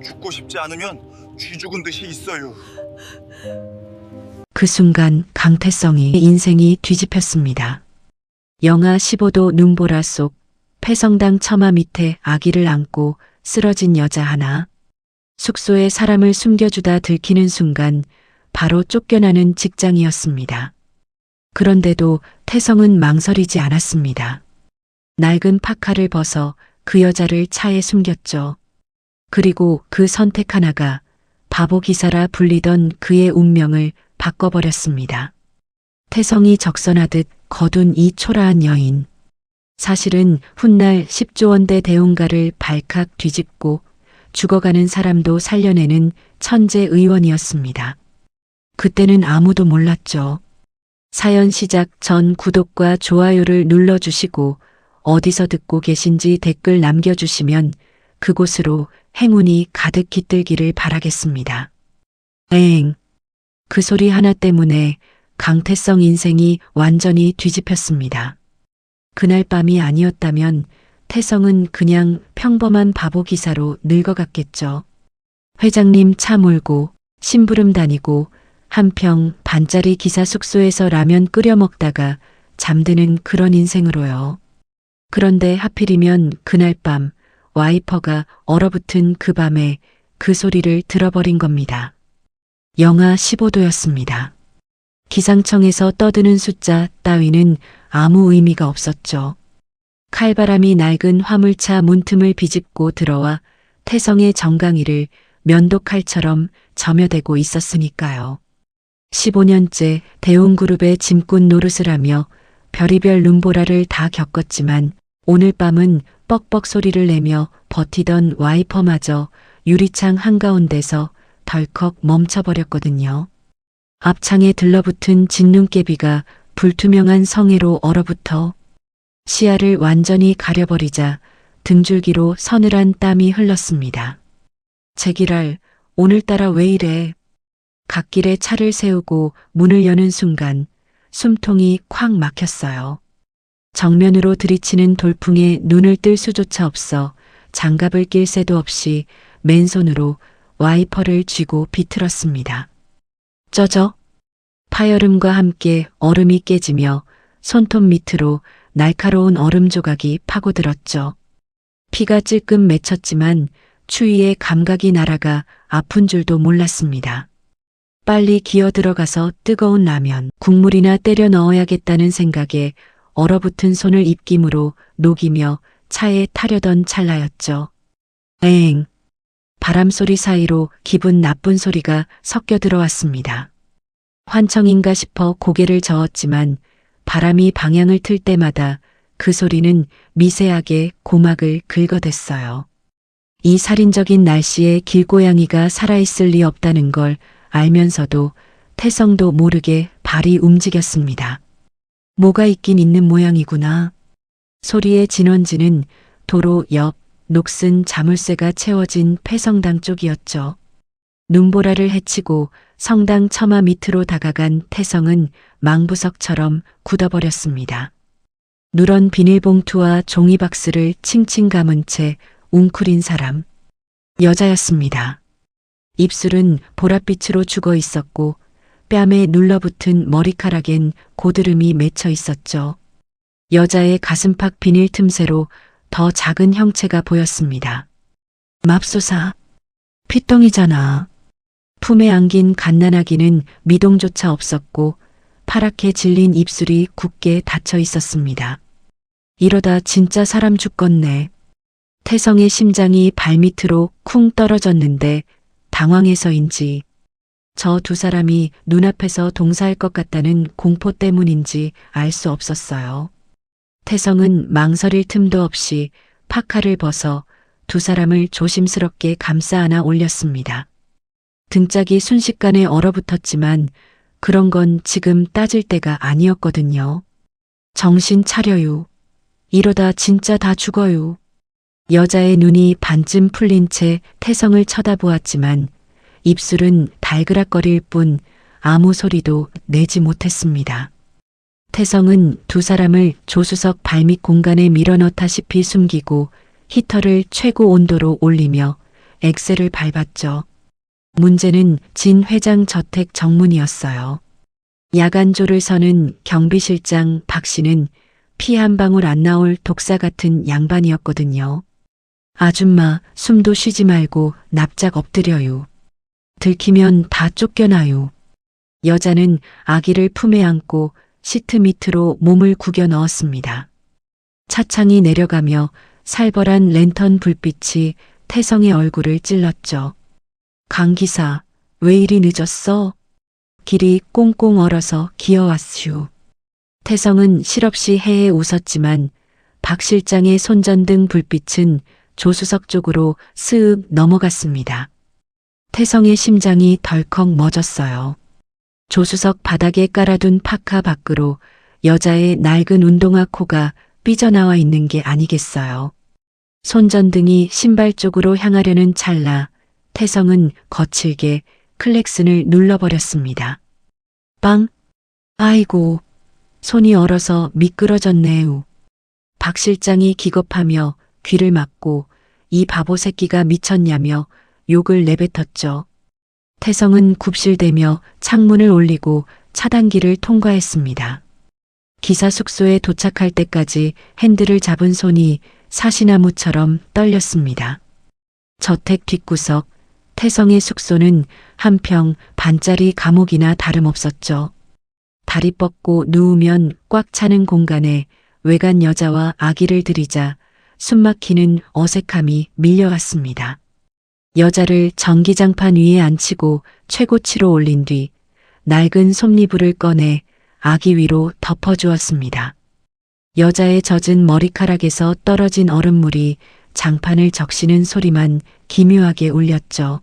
죽고 싶지 않으면 쥐 죽은 듯이 있어요. 그 순간 강태성이 인생이 뒤집혔습니다. 영하 15도 눈보라 속 폐성당 처마 밑에 아기를 안고 쓰러진 여자 하나. 숙소에 사람을 숨겨주다 들키는 순간 바로 쫓겨나는 직장이었습니다. 그런데도 태성은 망설이지 않았습니다. 낡은 파카를 벗어 그 여자를 차에 숨겼죠. 그리고 그 선택 하나가 바보 기사라 불리던 그의 운명을 바꿔버렸습니다. 태성이 적선하듯 거둔 이 초라한 여인. 사실은 훗날 10조 원대 대운가를 발칵 뒤집고 죽어가는 사람도 살려내는 천재 의원이었습니다. 그때는 아무도 몰랐죠. 사연 시작 전 구독과 좋아요를 눌러주시고 어디서 듣고 계신지 댓글 남겨주시면 그곳으로 행운이 가득 깃들기를 바라겠습니다. 에엥. 그 소리 하나 때문에 강태성 인생이 완전히 뒤집혔습니다. 그날 밤이 아니었다면 태성은 그냥 평범한 바보 기사로 늙어갔겠죠. 회장님 차 몰고 심부름 다니고 한평 반짜리 기사 숙소에서 라면 끓여 먹다가 잠드는 그런 인생으로요. 그런데 하필이면 그날 밤 와이퍼가 얼어붙은 그 밤에 그 소리를 들어버린 겁니다. 영하 15도였습니다. 기상청에서 떠드는 숫자 따위는 아무 의미가 없었죠. 칼바람이 낡은 화물차 문틈을 비집고 들어와 태성의 정강이를 면도칼처럼 점여대고 있었으니까요. 15년째 대웅그룹의 짐꾼 노릇을 하며 별의별 눈보라를 다 겪었지만 오늘 밤은 뻑뻑 소리를 내며 버티던 와이퍼마저 유리창 한가운데서 덜컥 멈춰버렸거든요. 앞창에 들러붙은 진눈깨비가 불투명한 성에로 얼어붙어 시야를 완전히 가려버리자 등줄기로 서늘한 땀이 흘렀습니다. 제기랄, 오늘따라 왜 이래? 갓길에 차를 세우고 문을 여는 순간 숨통이 콱 막혔어요. 정면으로 들이치는 돌풍에 눈을 뜰 수조차 없어 장갑을 낄 새도 없이 맨손으로 와이퍼를 쥐고 비틀었습니다. 쩌저? 파여름과 함께 얼음이 깨지며 손톱 밑으로 날카로운 얼음 조각이 파고들었죠. 피가 찔끔 맺혔지만 추위에 감각이 날아가 아픈 줄도 몰랐습니다. 빨리 기어 들어가서 뜨거운 라면, 국물이나 때려 넣어야겠다는 생각에 얼어붙은 손을 입김으로 녹이며 차에 타려던 찰나였죠. 에엥. 바람소리 사이로 기분 나쁜 소리가 섞여 들어왔습니다. 환청인가 싶어 고개를 저었지만 바람이 방향을 틀 때마다 그 소리는 미세하게 고막을 긁어댔어요. 이 살인적인 날씨에 길고양이가 살아있을 리 없다는 걸 알면서도 태성도 모르게 발이 움직였습니다. 뭐가 있긴 있는 모양이구나. 소리의 진원지는 도로 옆 녹슨 자물쇠가 채워진 폐성당 쪽이었죠. 눈보라를 헤치고 성당 처마 밑으로 다가간 태성은 망부석처럼 굳어버렸습니다. 누런 비닐봉투와 종이박스를 칭칭 감은 채 웅크린 사람. 여자였습니다. 입술은 보랏빛으로 죽어 있었고 뺨에 눌러붙은 머리카락엔 고드름이 맺혀 있었죠. 여자의 가슴팍 비닐 틈새로 더 작은 형체가 보였습니다. 맙소사. 피덩이잖아. 품에 안긴 갓난아기는 미동조차 없었고 파랗게 질린 입술이 굳게 닫혀 있었습니다. 이러다 진짜 사람 죽겠네. 태성의 심장이 발밑으로 쿵 떨어졌는데 당황해서인지 저 두 사람이 눈앞에서 동사할 것 같다는 공포 때문인지 알 수 없었어요. 태성은 망설일 틈도 없이 파카를 벗어 두 사람을 조심스럽게 감싸 안아 올렸습니다. 등짝이 순식간에 얼어붙었지만 그런 건 지금 따질 때가 아니었거든요. 정신 차려요. 이러다 진짜 다 죽어요. 여자의 눈이 반쯤 풀린 채 태성을 쳐다보았지만 입술은 달그락거릴 뿐 아무 소리도 내지 못했습니다. 태성은 두 사람을 조수석 발밑 공간에 밀어넣다시피 숨기고 히터를 최고 온도로 올리며 엑셀을 밟았죠. 문제는 진 회장 저택 정문이었어요. 야간조를 서는 경비실장 박 씨는 피 한 방울 안 나올 독사 같은 양반이었거든요. 아줌마, 숨도 쉬지 말고 납작 엎드려요. 들키면 다 쫓겨나요. 여자는 아기를 품에 안고 시트 밑으로 몸을 구겨 넣었습니다. 차창이 내려가며 살벌한 랜턴 불빛이 태성의 얼굴을 찔렀죠. 강 기사, 왜 이리 늦었어? 길이 꽁꽁 얼어서 기어왔슈. 태성은 실없이 해에 웃었지만 박 실장의 손전등 불빛은 조수석 쪽으로 스윽 넘어갔습니다. 태성의 심장이 덜컥 멎었어요. 조수석 바닥에 깔아둔 파카 밖으로 여자의 낡은 운동화 코가 삐져나와 있는 게 아니겠어요. 손전등이 신발 쪽으로 향하려는 찰나 태성은 거칠게 클렉슨을 눌러버렸습니다. 빵! 아이고! 손이 얼어서 미끄러졌네요. 박 실장이 기겁하며 귀를 막고 이 바보 새끼가 미쳤냐며 욕을 내뱉었죠. 태성은 굽실대며 창문을 올리고 차단기를 통과했습니다. 기사 숙소에 도착할 때까지 핸들을 잡은 손이 사시나무처럼 떨렸습니다. 저택 뒷구석, 태성의 숙소는 한평 반짜리 감옥이나 다름없었죠. 다리 뻗고 누우면 꽉 차는 공간에 외간 여자와 아기를 들이자 숨막히는 어색함이 밀려왔습니다. 여자를 전기장판 위에 앉히고 최고치로 올린 뒤 낡은 솜니불을 꺼내 아기 위로 덮어주었습니다. 여자의 젖은 머리카락에서 떨어진 얼음물이 장판을 적시는 소리만 기묘하게 울렸죠.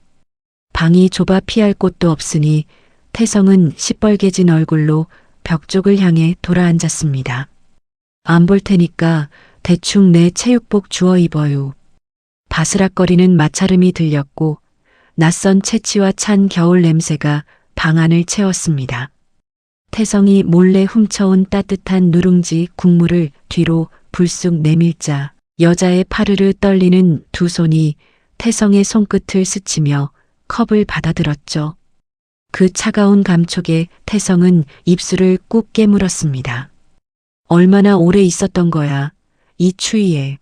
방이 좁아 피할 곳도 없으니 태성은 시뻘개진 얼굴로 벽 쪽을 향해 돌아앉았습니다. 안 볼 테니까 대충 내 체육복 주워 입어요. 바스락거리는 마찰음이 들렸고 낯선 채취와 찬 겨울 냄새가 방 안을 채웠습니다. 태성이 몰래 훔쳐온 따뜻한 누룽지 국물을 뒤로 불쑥 내밀자 여자의 파르르 떨리는 두 손이 태성의 손끝을 스치며 컵을 받아들었죠. 그 차가운 감촉에 태성은 입술을 꾹 깨물었습니다. 얼마나 오래 있었던 거야, 이 추위에.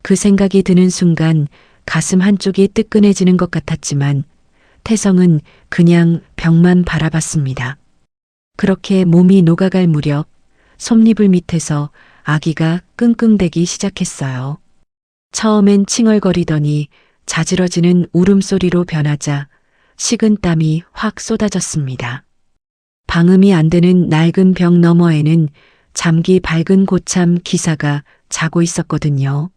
그 생각이 드는 순간 가슴 한쪽이 뜨끈해지는 것 같았지만 태성은 그냥 벽만 바라봤습니다. 그렇게 몸이 녹아갈 무렵 솜니불 밑에서 아기가 끙끙대기 시작했어요. 처음엔 칭얼거리더니 자지러지는 울음소리로 변하자 식은 땀이 확 쏟아졌습니다. 방음이 안 되는 낡은 벽 너머에는 잠기 밝은 고참 기사가 자고 있었거든요.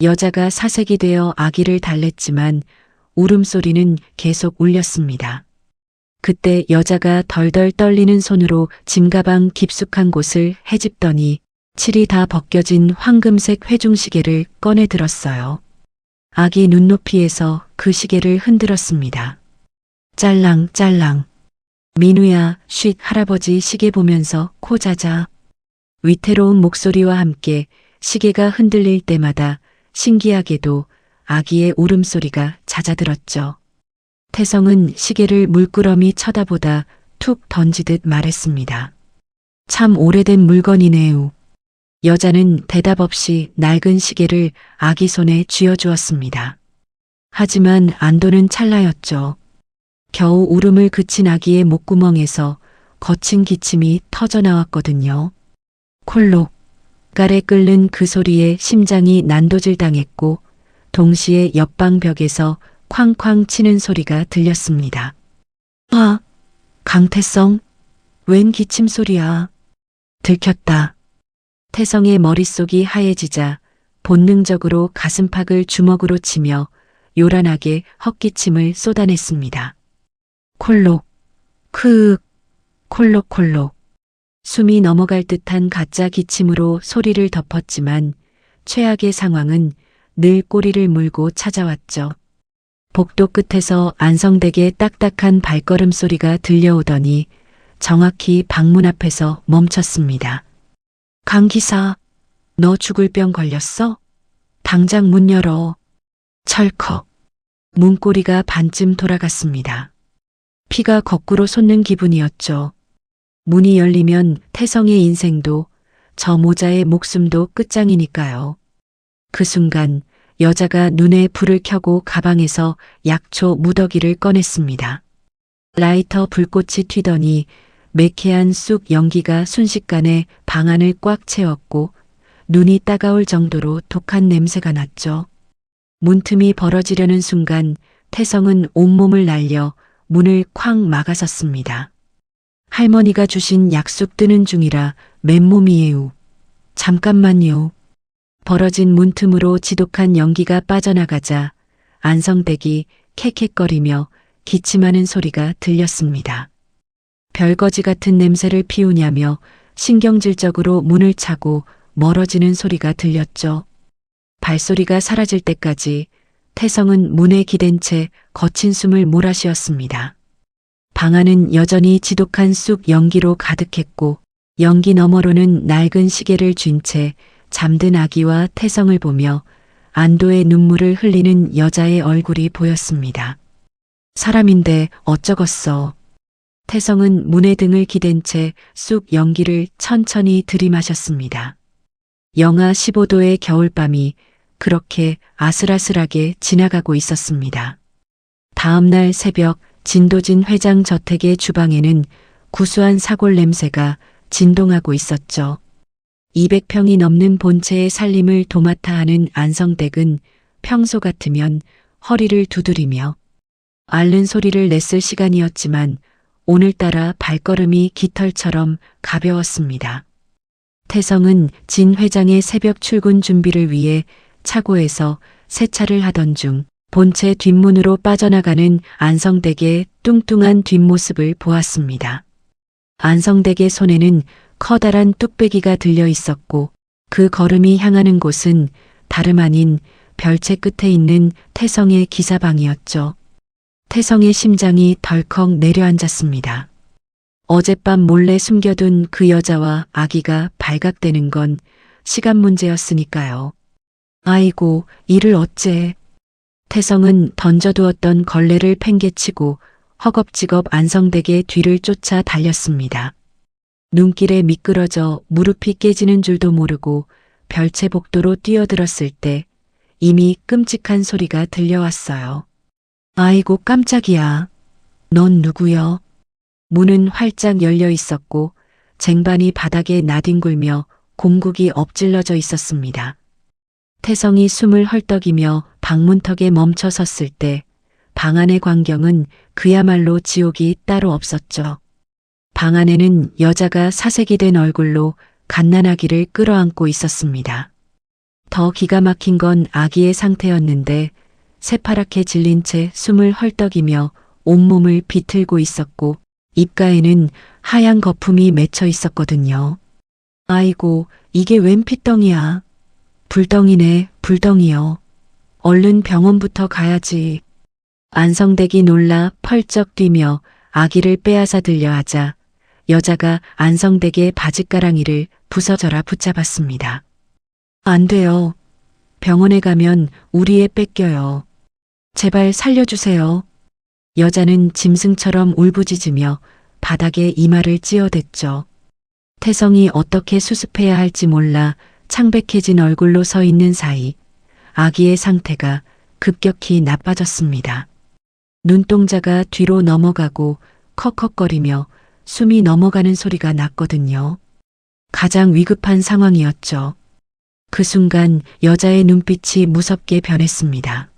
여자가 사색이 되어 아기를 달랬지만 울음소리는 계속 울렸습니다. 그때 여자가 덜덜 떨리는 손으로 짐가방 깊숙한 곳을 헤집더니 칠이 다 벗겨진 황금색 회중시계를 꺼내 들었어요. 아기 눈높이에서 그 시계를 흔들었습니다. 짤랑짤랑. 민우야, 쉿. 할아버지 시계 보면서 코 자자. 위태로운 목소리와 함께 시계가 흔들릴 때마다 신기하게도 아기의 울음소리가 잦아들었죠. 태성은 시계를 물끄러미 쳐다보다 툭 던지듯 말했습니다. 참 오래된 물건이네요. 여자는 대답 없이 낡은 시계를 아기 손에 쥐어주었습니다. 하지만 안도는 찰나였죠. 겨우 울음을 그친 아기의 목구멍에서 거친 기침이 터져나왔거든요. 콜록. 깔에 끓는 그 소리에 심장이 난도질당했고 동시에 옆방 벽에서 쾅쾅 치는 소리가 들렸습니다. 아, 강태성? 웬 기침 소리야? 들켰다. 태성의 머릿속이 하얘지자 본능적으로 가슴팍을 주먹으로 치며 요란하게 헛기침을 쏟아냈습니다. 콜록, 크윽, 콜록콜록. 숨이 넘어갈 듯한 가짜 기침으로 소리를 덮었지만 최악의 상황은 늘 꼬리를 물고 찾아왔죠. 복도 끝에서 안성되게 딱딱한 발걸음 소리가 들려오더니 정확히 방문 앞에서 멈췄습니다. 강 기사, 너 죽을 병 걸렸어? 당장 문 열어. 철컥. 문고리가 반쯤 돌아갔습니다. 피가 거꾸로 솟는 기분이었죠. 문이 열리면 태성의 인생도 저 모자의 목숨도 끝장이니까요. 그 순간 여자가 눈에 불을 켜고 가방에서 약초 무더기를 꺼냈습니다. 라이터 불꽃이 튀더니 매캐한 쑥 연기가 순식간에 방 안을 꽉 채웠고 눈이 따가울 정도로 독한 냄새가 났죠. 문틈이 벌어지려는 순간 태성은 온몸을 날려 문을 쾅 막아섰습니다. 할머니가 주신 약속 뜨는 중이라 맨몸이에요. 잠깐만요. 벌어진 문틈으로 지독한 연기가 빠져나가자 안성댁이 캑캑거리며 기침하는 소리가 들렸습니다. 별거지 같은 냄새를 피우냐며 신경질적으로 문을 차고 멀어지는 소리가 들렸죠. 발소리가 사라질 때까지 태성은 문에 기댄 채 거친 숨을 몰아쉬었습니다. 방 안은 여전히 지독한 쑥 연기로 가득했고 연기 너머로는 낡은 시계를 쥔 채 잠든 아기와 태성을 보며 안도의 눈물을 흘리는 여자의 얼굴이 보였습니다. 사람인데 어쩌겠어. 태성은 문에 등을 기댄 채 쑥 연기를 천천히 들이마셨습니다. 영하 15도의 겨울밤이 그렇게 아슬아슬하게 지나가고 있었습니다. 다음 날 새벽 진도진 회장 저택의 주방에는 구수한 사골 냄새가 진동하고 있었죠. 200평이 넘는 본체의 살림을 도맡아 하는 안성댁은 평소 같으면 허리를 두드리며 앓는 소리를 냈을 시간이었지만 오늘따라 발걸음이 깃털처럼 가벼웠습니다. 태성은 진 회장의 새벽 출근 준비를 위해 차고에서 세차를 하던 중 본체 뒷문으로 빠져나가는 안성댁의 뚱뚱한 뒷모습을 보았습니다. 안성댁의 손에는 커다란 뚝배기가 들려 있었고 그 걸음이 향하는 곳은 다름 아닌 별채 끝에 있는 태성의 기사방이었죠. 태성의 심장이 덜컥 내려앉았습니다. 어젯밤 몰래 숨겨둔 그 여자와 아기가 발각되는 건 시간 문제였으니까요. 아이고, 이를 어째. 태성은 던져두었던 걸레를 팽개치고 허겁지겁 안성댁의 뒤를 쫓아 달렸습니다. 눈길에 미끄러져 무릎이 깨지는 줄도 모르고 별채 복도로 뛰어들었을 때 이미 끔찍한 소리가 들려왔어요. 아이고 깜짝이야. 넌 누구여? 문은 활짝 열려 있었고 쟁반이 바닥에 나뒹굴며 곰국이 엎질러져 있었습니다. 태성이 숨을 헐떡이며 방문턱에 멈춰 섰을 때 방 안의 광경은 그야말로 지옥이 따로 없었죠. 방 안에는 여자가 사색이 된 얼굴로 갓난아기를 끌어안고 있었습니다. 더 기가 막힌 건 아기의 상태였는데 새파랗게 질린 채 숨을 헐떡이며 온몸을 비틀고 있었고 입가에는 하얀 거품이 맺혀 있었거든요. 아이고, 이게 웬 피덩이야. 불덩이네, 불덩이요. 얼른 병원부터 가야지. 안성댁이 놀라 펄쩍 뛰며 아기를 빼앗아 들려 하자 여자가 안성댁의 바짓가랑이를 부서져라 붙잡았습니다. 안 돼요. 병원에 가면 우리 애 뺏겨요. 제발 살려주세요. 여자는 짐승처럼 울부짖으며 바닥에 이마를 찧어댔죠. 태성이 어떻게 수습해야 할지 몰라 창백해진 얼굴로 서 있는 사이 아기의 상태가 급격히 나빠졌습니다. 눈동자가 뒤로 넘어가고 컥컥거리며 숨이 넘어가는 소리가 났거든요. 가장 위급한 상황이었죠. 그 순간 여자의 눈빛이 무섭게 변했습니다.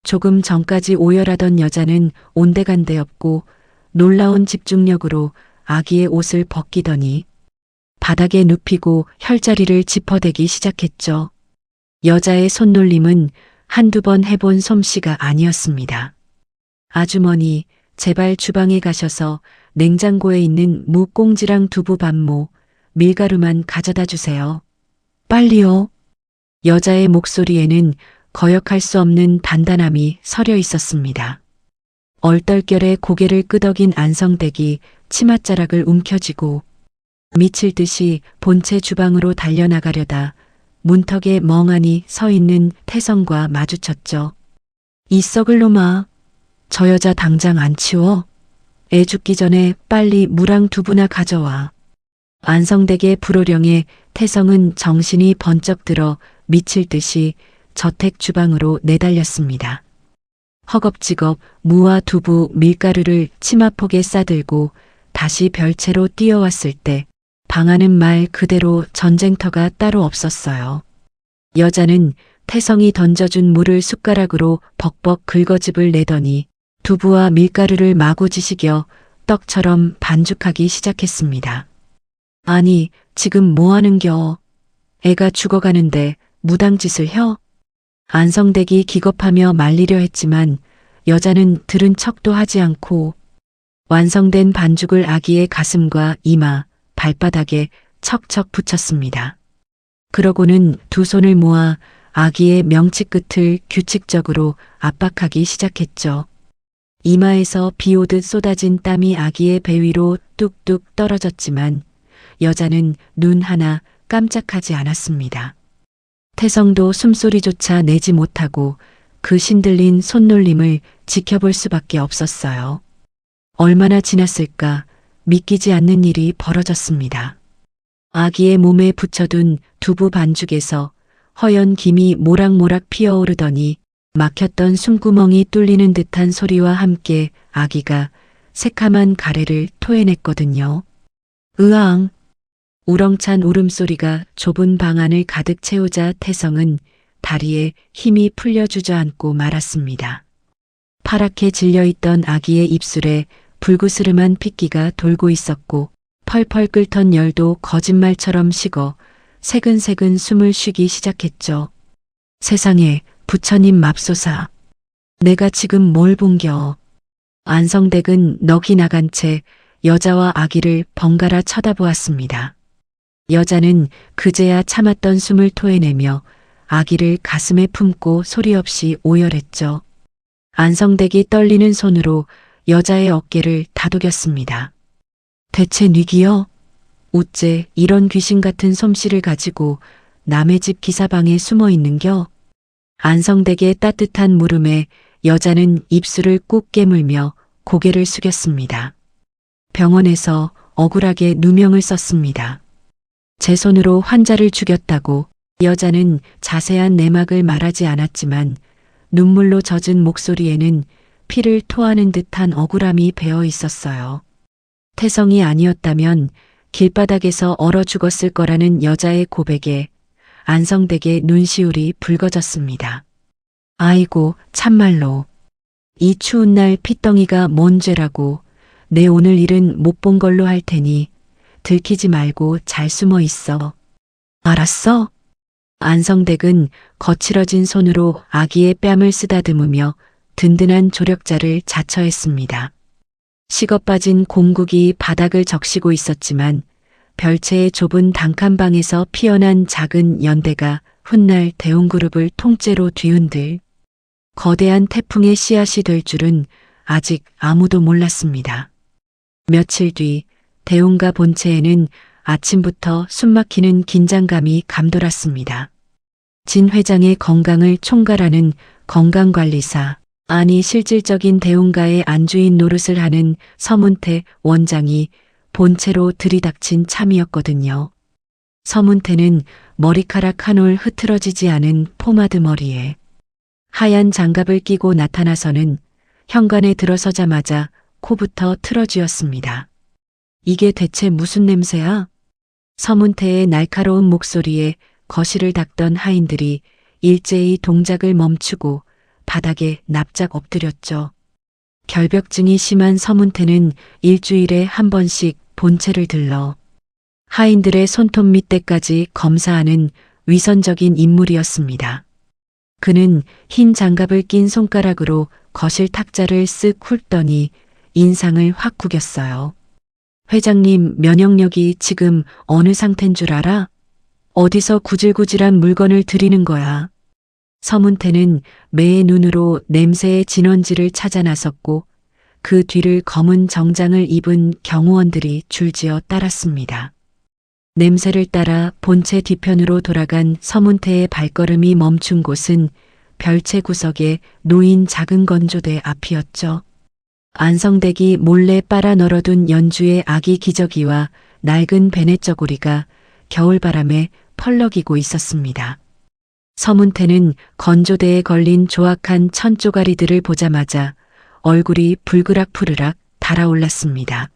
조금 전까지 오열하던 여자는 온데간데 없고 놀라운 집중력으로 아기의 옷을 벗기더니 바닥에 눕히고 혈자리를 짚어대기 시작했죠. 여자의 손놀림은 한두 번 해본 솜씨가 아니었습니다. 아주머니, 제발 주방에 가셔서 냉장고에 있는 무꽁지랑 두부 반모, 밀가루만 가져다 주세요. 빨리요. 여자의 목소리에는 거역할 수 없는 단단함이 서려 있었습니다. 얼떨결에 고개를 끄덕인 안성댁이 치맛자락을 움켜쥐고 미칠 듯이 본체 주방으로 달려나가려다 문턱에 멍하니 서 있는 태성과 마주쳤죠. 이 썩을 놈아. 저 여자 당장 안 치워. 애 죽기 전에 빨리 무랑 두부나 가져와. 안성댁의 불호령에 태성은 정신이 번쩍 들어 미칠 듯이 저택 주방으로 내달렸습니다. 허겁지겁 무와 두부, 밀가루를 치마폭에 싸들고 다시 별채로 뛰어왔을 때 방아는 말 그대로 전쟁터가 따로 없었어요. 여자는 태성이 던져준 물을 숟가락으로 벅벅 긁어집을 내더니 두부와 밀가루를 마구 지식여 떡처럼 반죽하기 시작했습니다. 아니, 지금 뭐 하는겨? 애가 죽어가는데 무당짓을 혀? 안성댁이 기겁하며 말리려 했지만 여자는 들은 척도 하지 않고 완성된 반죽을 아기의 가슴과 이마, 발바닥에 척척 붙였습니다. 그러고는 두 손을 모아 아기의 명치 끝을 규칙적으로 압박하기 시작했죠. 이마에서 비 오듯 쏟아진 땀이 아기의 배 위로 뚝뚝 떨어졌지만 여자는 눈 하나 깜짝하지 않았습니다. 태성도 숨소리조차 내지 못하고 그 신들린 손놀림을 지켜볼 수밖에 없었어요. 얼마나 지났을까 믿기지 않는 일이 벌어졌습니다. 아기의 몸에 붙여둔 두부 반죽에서 허연 김이 모락모락 피어오르더니 막혔던 숨구멍이 뚫리는 듯한 소리와 함께 아기가 새카만 가래를 토해냈거든요. 으앙! 우렁찬 울음소리가 좁은 방 안을 가득 채우자 태성은 다리에 힘이 풀려 주저앉고 말았습니다. 파랗게 질려있던 아기의 입술에 불구스름한 핏기가 돌고 있었고 펄펄 끓던 열도 거짓말처럼 식어 새근새근 숨을 쉬기 시작했죠. 세상에 부처님 맙소사. 내가 지금 뭘 본겨. 안성댁은 넋이 나간 채 여자와 아기를 번갈아 쳐다보았습니다. 여자는 그제야 참았던 숨을 토해내며 아기를 가슴에 품고 소리 없이 오열했죠. 안성댁이 떨리는 손으로 여자의 어깨를 다독였습니다. 대체 뉘기여? 어째 이런 귀신 같은 솜씨를 가지고 남의 집 기사방에 숨어 있는겨? 안성댁의 따뜻한 물음에 여자는 입술을 꾹 깨물며 고개를 숙였습니다. 병원에서 억울하게 누명을 썼습니다. 제 손으로 환자를 죽였다고. 여자는 자세한 내막을 말하지 않았지만 눈물로 젖은 목소리에는 피를 토하는 듯한 억울함이 배어 있었어요. 태성이 아니었다면 길바닥에서 얼어 죽었을 거라는 여자의 고백에 안성댁의 눈시울이 붉어졌습니다. 아이고, 참말로. 이 추운 날 핏덩이가 뭔 죄라고. 내 오늘 일은 못 본 걸로 할 테니 들키지 말고 잘 숨어 있어. 알았어? 안성댁은 거칠어진 손으로 아기의 뺨을 쓰다듬으며 든든한 조력자를 자처했습니다. 식어빠진 곰국이 바닥을 적시고 있었지만 별채의 좁은 단칸방에서 피어난 작은 연대가 훗날 대웅그룹을 통째로 뒤흔들 거대한 태풍의 씨앗이 될 줄은 아직 아무도 몰랐습니다. 며칠 뒤 대웅가 본체에는 아침부터 숨막히는 긴장감이 감돌았습니다. 진 회장의 건강을 총괄하는 건강관리사, 아니 실질적인 대웅가의 안주인 노릇을 하는 서문태 원장이 본체로 들이닥친 참이었거든요. 서문태는 머리카락 한 올 흐트러지지 않은 포마드 머리에 하얀 장갑을 끼고 나타나서는 현관에 들어서자마자 코부터 틀어쥐었습니다. 이게 대체 무슨 냄새야? 서문태의 날카로운 목소리에 거실을 닦던 하인들이 일제히 동작을 멈추고 바닥에 납작 엎드렸죠. 결벽증이 심한 서문태는 일주일에 한 번씩 본체를 들러 하인들의 손톱 밑에까지 검사하는 위선적인 인물이었습니다. 그는 흰 장갑을 낀 손가락으로 거실 탁자를 쓱 훑더니 인상을 확 구겼어요. 회장님 면역력이 지금 어느 상태인 줄 알아? 어디서 구질구질한 물건을 들이는 거야. 서문태는 매의 눈으로 냄새의 진원지를 찾아 나섰고 그 뒤를 검은 정장을 입은 경호원들이 줄지어 따랐습니다. 냄새를 따라 본체 뒤편으로 돌아간 서문태의 발걸음이 멈춘 곳은 별채 구석에 놓인 작은 건조대 앞이었죠. 안성댁이 몰래 빨아 널어둔 연주의 아기 기저귀와 낡은 베넷저고리가 겨울바람에 펄럭이고 있었습니다. 서문태는 건조대에 걸린 조악한 천조가리들을 보자마자 얼굴이 불그락푸르락 달아올랐습니다.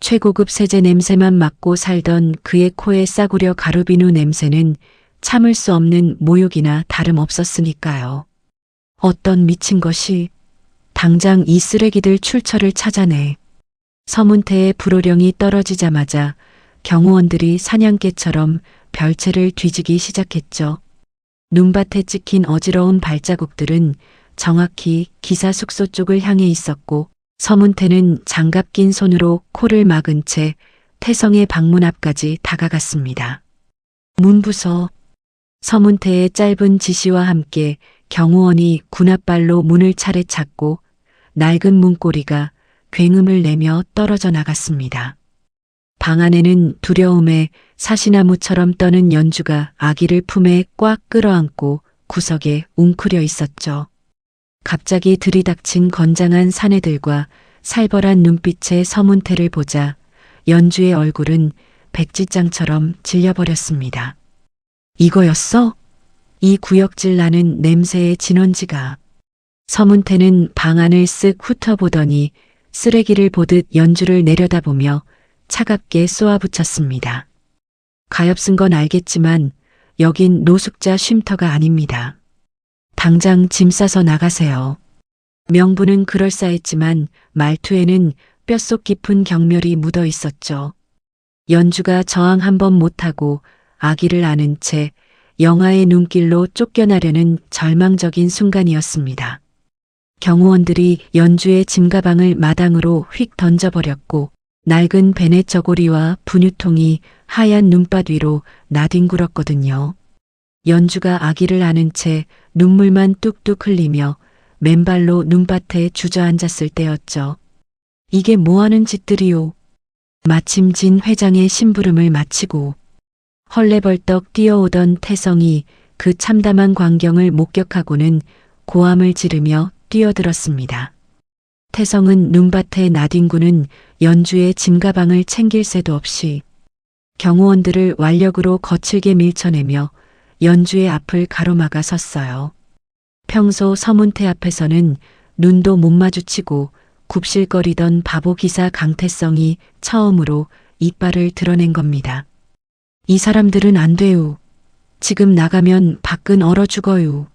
최고급 세제 냄새만 맡고 살던 그의 코에 싸구려 가루비누 냄새는 참을 수 없는 모욕이나 다름없었으니까요. 어떤 미친 것이 당장 이 쓰레기들 출처를 찾아내. 서문태의 불호령이 떨어지자마자 경호원들이 사냥개처럼 별채를 뒤지기 시작했죠. 눈밭에 찍힌 어지러운 발자국들은 정확히 기사 숙소 쪽을 향해 있었고 서문태는 장갑 낀 손으로 코를 막은 채 태성의 방문 앞까지 다가갔습니다. 문 부서. 서문태의 짧은 지시와 함께 경호원이 군홧발로 문을 차례찼고 낡은 문고리가 굉음을 내며 떨어져 나갔습니다. 방 안에는 두려움에 사시나무처럼 떠는 연주가 아기를 품에 꽉 끌어안고 구석에 웅크려 있었죠. 갑자기 들이닥친 건장한 사내들과 살벌한 눈빛의 서문태를 보자 연주의 얼굴은 백지장처럼 질려버렸습니다. 이거였어? 이 구역질 나는 냄새의 진원지가. 서문태는 방 안을 쓱 훑어보더니 쓰레기를 보듯 연주를 내려다보며 차갑게 쏘아붙였습니다. 가엾은 건 알겠지만 여긴 노숙자 쉼터가 아닙니다. 당장 짐 싸서 나가세요. 명분은 그럴싸했지만 말투에는 뼛속 깊은 경멸이 묻어 있었죠. 연주가 저항 한번 못하고 아기를 안은 채 영하의 눈길로 쫓겨나려는 절망적인 순간이었습니다. 경호원들이 연주의 짐가방을 마당으로 휙 던져버렸고 낡은 베넷 저고리와 분유통이 하얀 눈밭 위로 나뒹굴었거든요. 연주가 아기를 안은 채 눈물만 뚝뚝 흘리며 맨발로 눈밭에 주저앉았을 때였죠. 이게 뭐하는 짓들이오. 마침 진 회장의 심부름을 마치고 헐레벌떡 뛰어오던 태성이 그 참담한 광경을 목격하고는 고함을 지르며 뛰어들었습니다. 태성은 눈밭에 나뒹구는 연주의 짐가방을 챙길 새도 없이 경호원들을 완력으로 거칠게 밀쳐내며 연주의 앞을 가로막아 섰어요. 평소 서문태 앞에서는 눈도 못 마주치고 굽실거리던 바보 기사 강태성이 처음으로 이빨을 드러낸 겁니다. 이 사람들은 안 돼요. 지금 나가면 밖은 얼어 죽어요.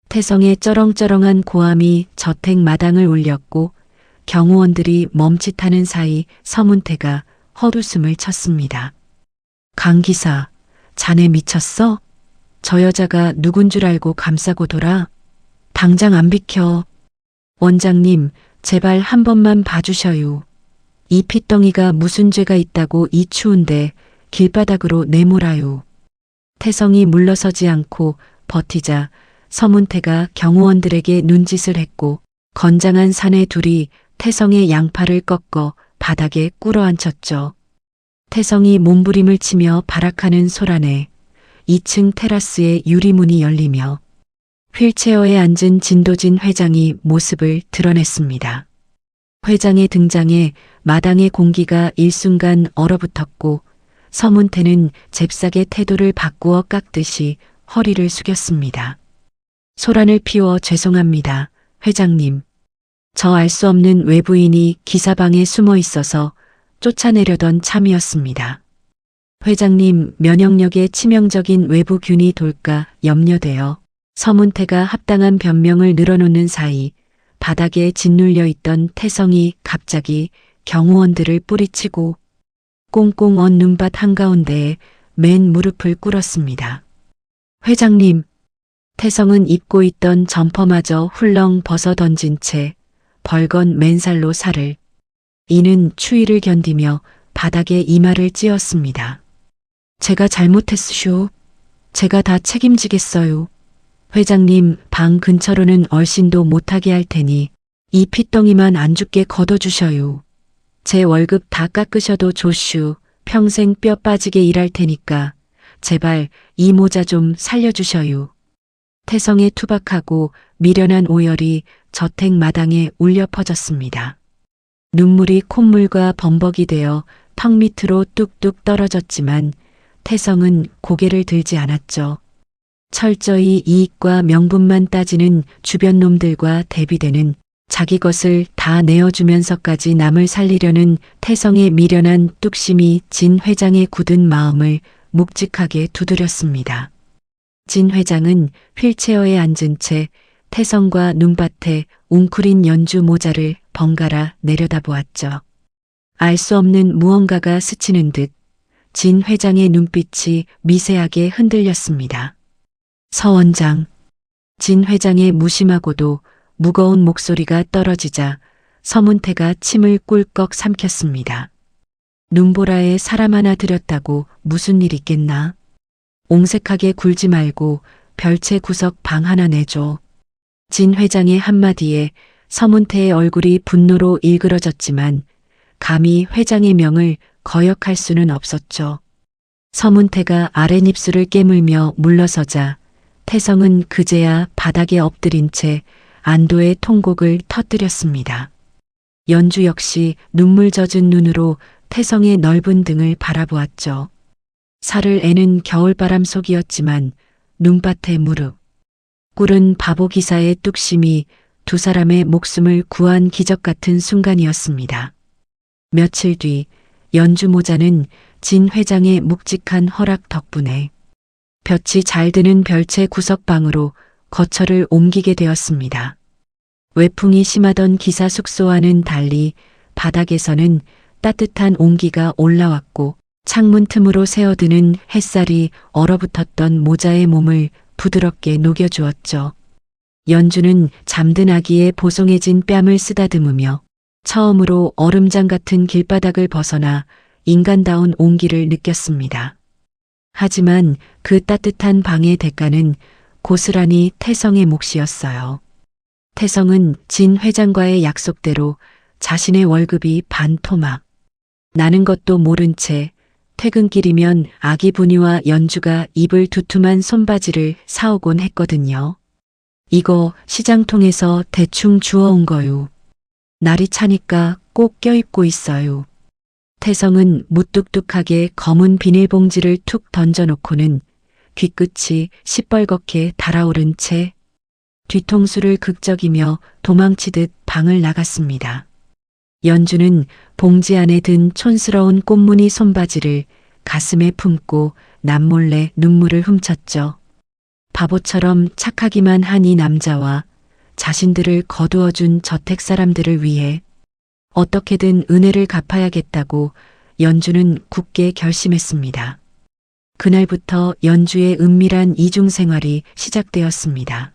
태성의 쩌렁쩌렁한 고함이 저택 마당을 울렸고 경호원들이 멈칫하는 사이 서문태가 헛웃음을 쳤습니다. 강 기사, 자네 미쳤어? 저 여자가 누군 줄 알고 감싸고 돌아? 당장 안 비켜. 원장님, 제발 한 번만 봐주셔요. 이 핏덩이가 무슨 죄가 있다고 이 추운데 길바닥으로 내몰아요. 태성이 물러서지 않고 버티자 서문태가 경호원들에게 눈짓을 했고 건장한 사내 둘이 태성의 양팔을 꺾어 바닥에 꿇어앉혔죠. 태성이 몸부림을 치며 발악하는 소란에 2층 테라스의 유리문이 열리며 휠체어에 앉은 진도진 회장이 모습을 드러냈습니다. 회장의 등장에 마당의 공기가 일순간 얼어붙었고 서문태는 잽싸게 태도를 바꾸어 깎듯이 허리를 숙였습니다. 소란을 피워 죄송합니다, 회장님. 저 알 수 없는 외부인이 기사방에 숨어 있어서 쫓아내려던 참이었습니다. 회장님 면역력에 치명적인 외부균이 돌까 염려되어 서문태가 합당한 변명을 늘어놓는 사이 바닥에 짓눌려 있던 태성이 갑자기 경호원들을 뿌리치고 꽁꽁 언 눈밭 한가운데에 맨 무릎을 꿇었습니다. 회장님, 태성은 입고 있던 점퍼마저 훌렁 벗어 던진 채 벌건 맨살로 살을. 이는 추위를 견디며 바닥에 이마를 찧었습니다. 제가 잘못했슈. 제가 다 책임지겠어요. 회장님, 방 근처로는 얼씬도 못하게 할 테니 이 핏덩이만 안 죽게 걷어주셔요. 제 월급 다 깎으셔도 좋슈. 평생 뼈 빠지게 일할 테니까 제발 이 모자 좀 살려주셔요. 태성의 투박하고 미련한 오열이 저택 마당에 울려 퍼졌습니다. 눈물이 콧물과 범벅이 되어 턱 밑으로 뚝뚝 떨어졌지만 태성은 고개를 들지 않았죠. 철저히 이익과 명분만 따지는 주변 놈들과 대비되는 자기 것을 다 내어주면서까지 남을 살리려는 태성의 미련한 뚝심이 진 회장의 굳은 마음을 묵직하게 두드렸습니다. 진 회장은 휠체어에 앉은 채 태성과 눈밭에 웅크린 연주 모자를 번갈아 내려다보았죠. 알 수 없는 무언가가 스치는 듯 진 회장의 눈빛이 미세하게 흔들렸습니다. 서 원장. 진 회장의 무심하고도 무거운 목소리가 떨어지자 서문태가 침을 꿀꺽 삼켰습니다. 눈보라에 사람 하나 들였다고 무슨 일 있겠나? 옹색하게 굴지 말고 별채 구석 방 하나 내줘. 진 회장의 한마디에 서문태의 얼굴이 분노로 일그러졌지만 감히 회장의 명을 거역할 수는 없었죠. 서문태가 아랫입술을 깨물며 물러서자 태성은 그제야 바닥에 엎드린 채 안도의 통곡을 터뜨렸습니다. 연주 역시 눈물 젖은 눈으로 태성의 넓은 등을 바라보았죠. 살을 애는 겨울바람 속이었지만 눈밭의 무릎, 꿇은 바보 기사의 뚝심이 두 사람의 목숨을 구한 기적 같은 순간이었습니다. 며칠 뒤 연주 모자는 진 회장의 묵직한 허락 덕분에 볕이 잘 드는 별채 구석방으로 거처를 옮기게 되었습니다. 외풍이 심하던 기사 숙소와는 달리 바닥에서는 따뜻한 온기가 올라왔고 창문 틈으로 새어드는 햇살이 얼어붙었던 모자의 몸을 부드럽게 녹여주었죠. 연주는 잠든 아기의 보송해진 뺨을 쓰다듬으며 처음으로 얼음장 같은 길바닥을 벗어나 인간다운 온기를 느꼈습니다. 하지만 그 따뜻한 방의 대가는 고스란히 태성의 몫이었어요. 태성은 진 회장과의 약속대로 자신의 월급이 반 토막 나는 것도 모른 채 퇴근길이면 아기 분이와 연주가 입을 두툼한 손바지를 사오곤 했거든요. 이거 시장통에서 대충 주워온 거요. 날이 차니까 꼭 껴입고 있어요. 태성은 무뚝뚝하게 검은 비닐봉지를 툭 던져놓고는 귀끝이 시뻘겋게 달아오른 채 뒤통수를 극적이며 도망치듯 방을 나갔습니다. 연주는 봉지 안에 든 촌스러운 꽃무늬 손바지를 가슴에 품고 남몰래 눈물을 훔쳤죠. 바보처럼 착하기만 한 이 남자와 자신들을 거두어준 저택 사람들을 위해 어떻게든 은혜를 갚아야겠다고 연주는 굳게 결심했습니다. 그날부터 연주의 은밀한 이중생활이 시작되었습니다.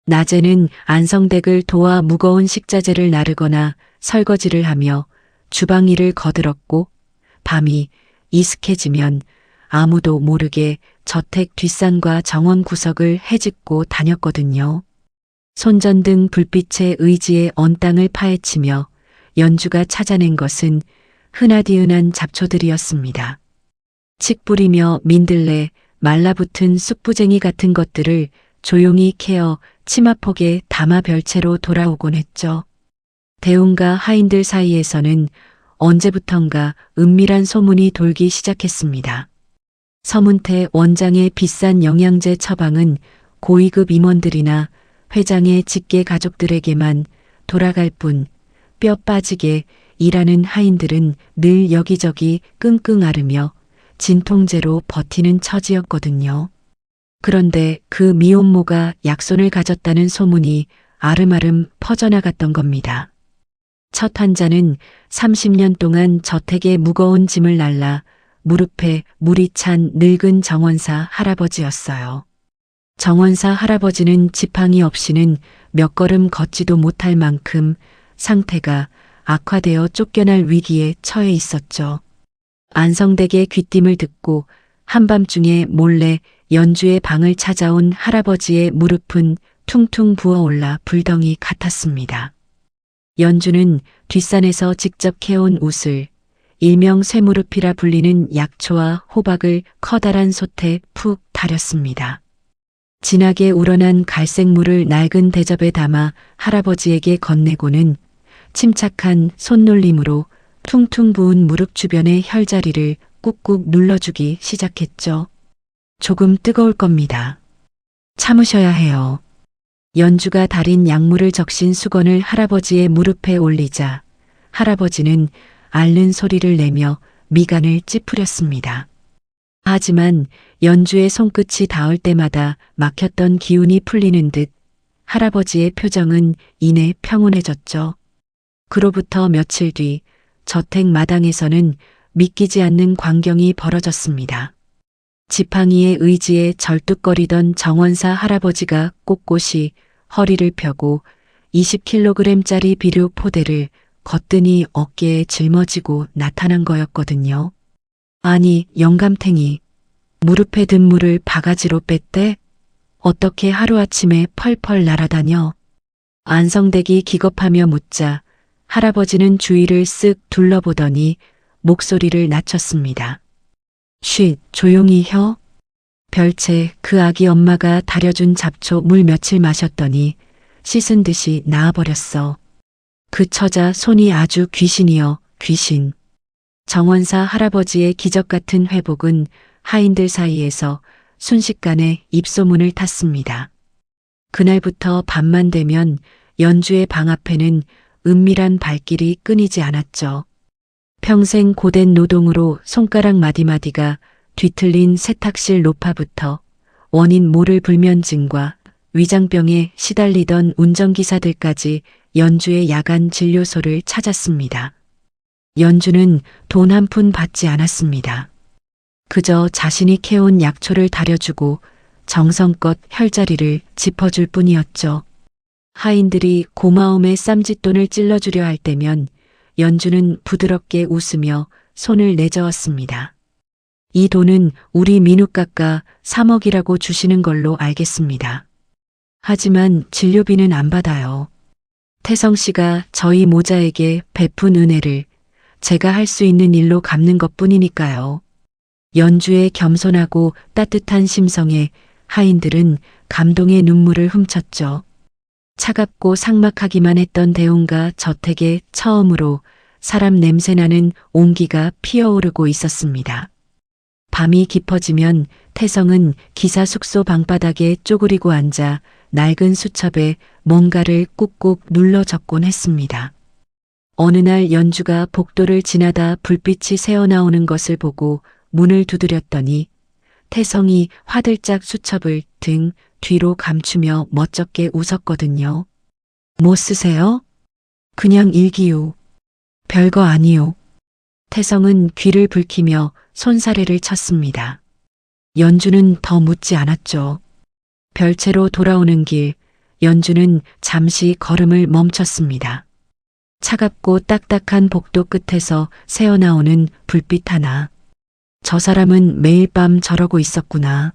낮에는 안성댁을 도와 무거운 식자재를 나르거나 설거지를 하며 주방 일을 거들었고 밤이 이슥해지면 아무도 모르게 저택 뒷산과 정원 구석을 헤집고 다녔거든요. 손전등 불빛의 의지에 언 땅을 파헤치며 연주가 찾아낸 것은 흔하디흔한 잡초들이었습니다. 칡뿌리며 민들레, 말라붙은 쑥부쟁이 같은 것들을 조용히 캐어 치마폭에 담아 별채로 돌아오곤 했죠. 대운과 하인들 사이에서는 언제부턴가 은밀한 소문이 돌기 시작했습니다. 서문태 원장의 비싼 영양제 처방은 고위급 임원들이나 회장의 직계 가족들에게만 돌아갈 뿐 뼈 빠지게 일하는 하인들은 늘 여기저기 끙끙 앓으며 진통제로 버티는 처지였거든요. 그런데 그 미혼모가 약손을 가졌다는 소문이 아름아름 퍼져나갔던 겁니다. 첫 환자는 30년 동안 저택의 무거운 짐을 날라 무릎에 물이 찬 늙은 정원사 할아버지였어요. 정원사 할아버지는 지팡이 없이는 몇 걸음 걷지도 못할 만큼 상태가 악화되어 쫓겨날 위기에 처해 있었죠. 안성댁의 귀띔을 듣고 한밤중에 몰래 연주의 방을 찾아온 할아버지의 무릎은 퉁퉁 부어올라 불덩이 같았습니다. 연주는 뒷산에서 직접 캐온 웃을, 일명 쇠무릎이라 불리는 약초와 호박을 커다란 솥에 푹 달였습니다. 진하게 우러난 갈색물을 낡은 대접에 담아 할아버지에게 건네고는 침착한 손놀림으로 퉁퉁 부은 무릎 주변의 혈자리를 꾹꾹 눌러주기 시작했죠. 조금 뜨거울 겁니다. 참으셔야 해요. 연주가 달인 약물을 적신 수건을 할아버지의 무릎에 올리자 할아버지는 앓는 소리를 내며 미간을 찌푸렸습니다. 하지만 연주의 손끝이 닿을 때마다 막혔던 기운이 풀리는 듯 할아버지의 표정은 이내 평온해졌죠. 그로부터 며칠 뒤 저택 마당에서는 믿기지 않는 광경이 벌어졌습니다. 지팡이의 의지에 절뚝거리던 정원사 할아버지가 꼿꼿이 허리를 펴고 20kg짜리 비료 포대를 거뜬히 어깨에 짊어지고 나타난 거였거든요. 아니, 영감탱이. 무릎에 든 물을 바가지로 뺐대? 어떻게 하루아침에 펄펄 날아다녀? 안성댁이 기겁하며 묻자 할아버지는 주위를 쓱 둘러보더니 목소리를 낮췄습니다. 쉿, 조용히 혀. 별채 그 아기 엄마가 다려준 잡초 물 며칠 마셨더니 씻은 듯이 나아버렸어. 그 처자 손이 아주 귀신이여, 귀신. 정원사 할아버지의 기적 같은 회복은 하인들 사이에서 순식간에 입소문을 탔습니다. 그날부터 밤만 되면 연주의 방 앞에는 은밀한 발길이 끊이지 않았죠. 평생 고된 노동으로 손가락 마디마디가 뒤틀린 세탁실 노파부터 원인 모를 불면증과 위장병에 시달리던 운전기사들까지 연주의 야간 진료소를 찾았습니다. 연주는 돈 한 푼 받지 않았습니다. 그저 자신이 캐온 약초를 다려주고 정성껏 혈자리를 짚어줄 뿐이었죠. 하인들이 고마움에 쌈짓돈을 찔러주려 할 때면 연주는 부드럽게 웃으며 손을 내저었습니다. 이 돈은 우리 민욱깎아 3억이라고 주시는 걸로 알겠습니다. 하지만 진료비는 안 받아요. 태성 씨가 저희 모자에게 베푼 은혜를 제가 할 수 있는 일로 갚는 것뿐이니까요. 연주의 겸손하고 따뜻한 심성에 하인들은 감동의 눈물을 훔쳤죠. 차갑고 삭막하기만 했던 대운과 저택에 처음으로 사람 냄새나는 온기가 피어오르고 있었습니다. 밤이 깊어지면 태성은 기사 숙소 방바닥에 쪼그리고 앉아 낡은 수첩에 뭔가를 꾹꾹 눌러 적곤 했습니다. 어느 날 연주가 복도를 지나다 불빛이 새어나오는 것을 보고 문을 두드렸더니 태성이 화들짝 수첩을 등 뒤로 감추며 멋쩍게 웃었거든요. 뭐 쓰세요? 그냥 일기요. 별거 아니요. 태성은 귀를 붉히며 손사래를 쳤습니다. 연주는 더 묻지 않았죠. 별채로 돌아오는 길, 연주는 잠시 걸음을 멈췄습니다. 차갑고 딱딱한 복도 끝에서 새어나오는 불빛 하나. 저 사람은 매일 밤 저러고 있었구나.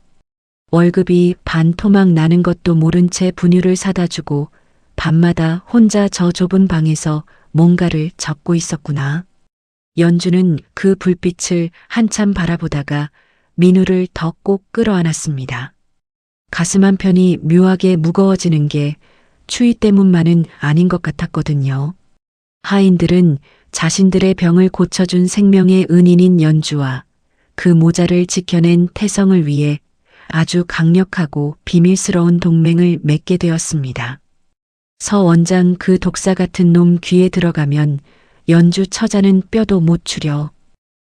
월급이 반토막 나는 것도 모른 채 분유를 사다 주고 밤마다 혼자 저 좁은 방에서 뭔가를 적고 있었구나. 연주는 그 불빛을 한참 바라보다가 민우를 더 꼭 끌어안았습니다. 가슴 한편이 묘하게 무거워지는 게 추위 때문만은 아닌 것 같았거든요. 하인들은 자신들의 병을 고쳐준 생명의 은인인 연주와 그 모자를 지켜낸 태성을 위해 아주 강력하고 비밀스러운 동맹을 맺게 되었습니다. 서 원장 그 독사 같은 놈 귀에 들어가면 연주 처자는 뼈도 못 추려.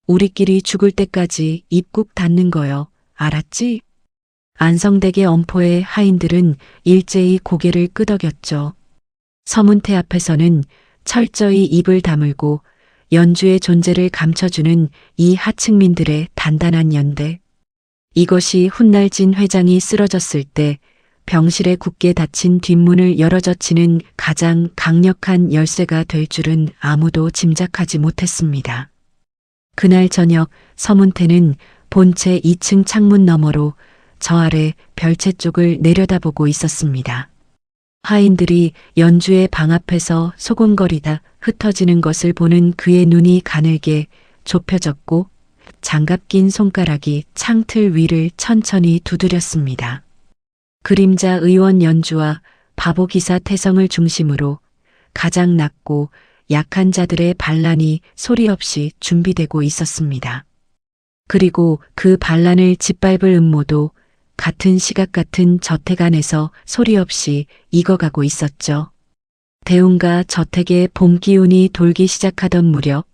우리끼리 죽을 때까지 입 꾹 닫는 거요. 알았지? 안성댁의 엄포의 하인들은 일제히 고개를 끄덕였죠. 서문태 앞에서는 철저히 입을 다물고 연주의 존재를 감춰주는 이 하층민들의 단단한 연대. 이것이 훗날 진 회장이 쓰러졌을 때 병실에 굳게 닫힌 뒷문을 열어젖히는 가장 강력한 열쇠가 될 줄은 아무도 짐작하지 못했습니다. 그날 저녁 서문태는 본체 2층 창문 너머로 저 아래 별채 쪽을 내려다보고 있었습니다. 하인들이 연주의 방 앞에서 소곤거리다 흩어지는 것을 보는 그의 눈이 가늘게 좁혀졌고 장갑 낀 손가락이 창틀 위를 천천히 두드렸습니다. 그림자 의원 연주와 바보 기사 태성을 중심으로 가장 낮고 약한 자들의 반란이 소리 없이 준비되고 있었습니다. 그리고 그 반란을 짓밟을 음모도 같은 시각 같은 저택 안에서 소리 없이 익어가고 있었죠. 대운과 저택의 봄 기운이 돌기 시작하던 무렵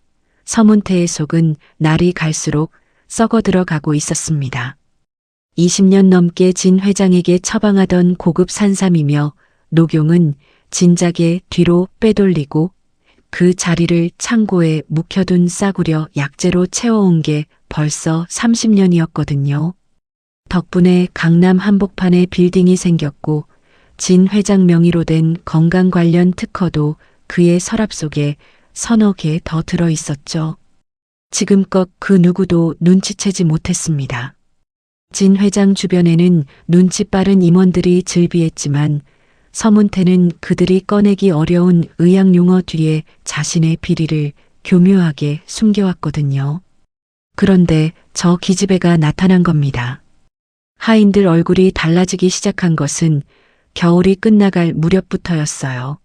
서문태의 속은 날이 갈수록 썩어 들어가고 있었습니다. 20년 넘게 진 회장에게 처방하던 고급 산삼이며 녹용은 진작에 뒤로 빼돌리고 그 자리를 창고에 묵혀둔 싸구려 약재로 채워온 게 벌써 30년이었거든요. 덕분에 강남 한복판에 빌딩이 생겼고 진 회장 명의로 된 건강 관련 특허도 그의 서랍 속에 서너 개 더 들어 있었죠. 지금껏 그 누구도 눈치채지 못했습니다. 진 회장 주변에는 눈치 빠른 임원들이 즐비했지만 서문태는 그들이 꺼내기 어려운 의학 용어 뒤에 자신의 비리를 교묘하게 숨겨왔거든요. 그런데 저 기집애가 나타난 겁니다. 하인들 얼굴이 달라지기 시작한 것은 겨울이 끝나갈 무렵부터였어요.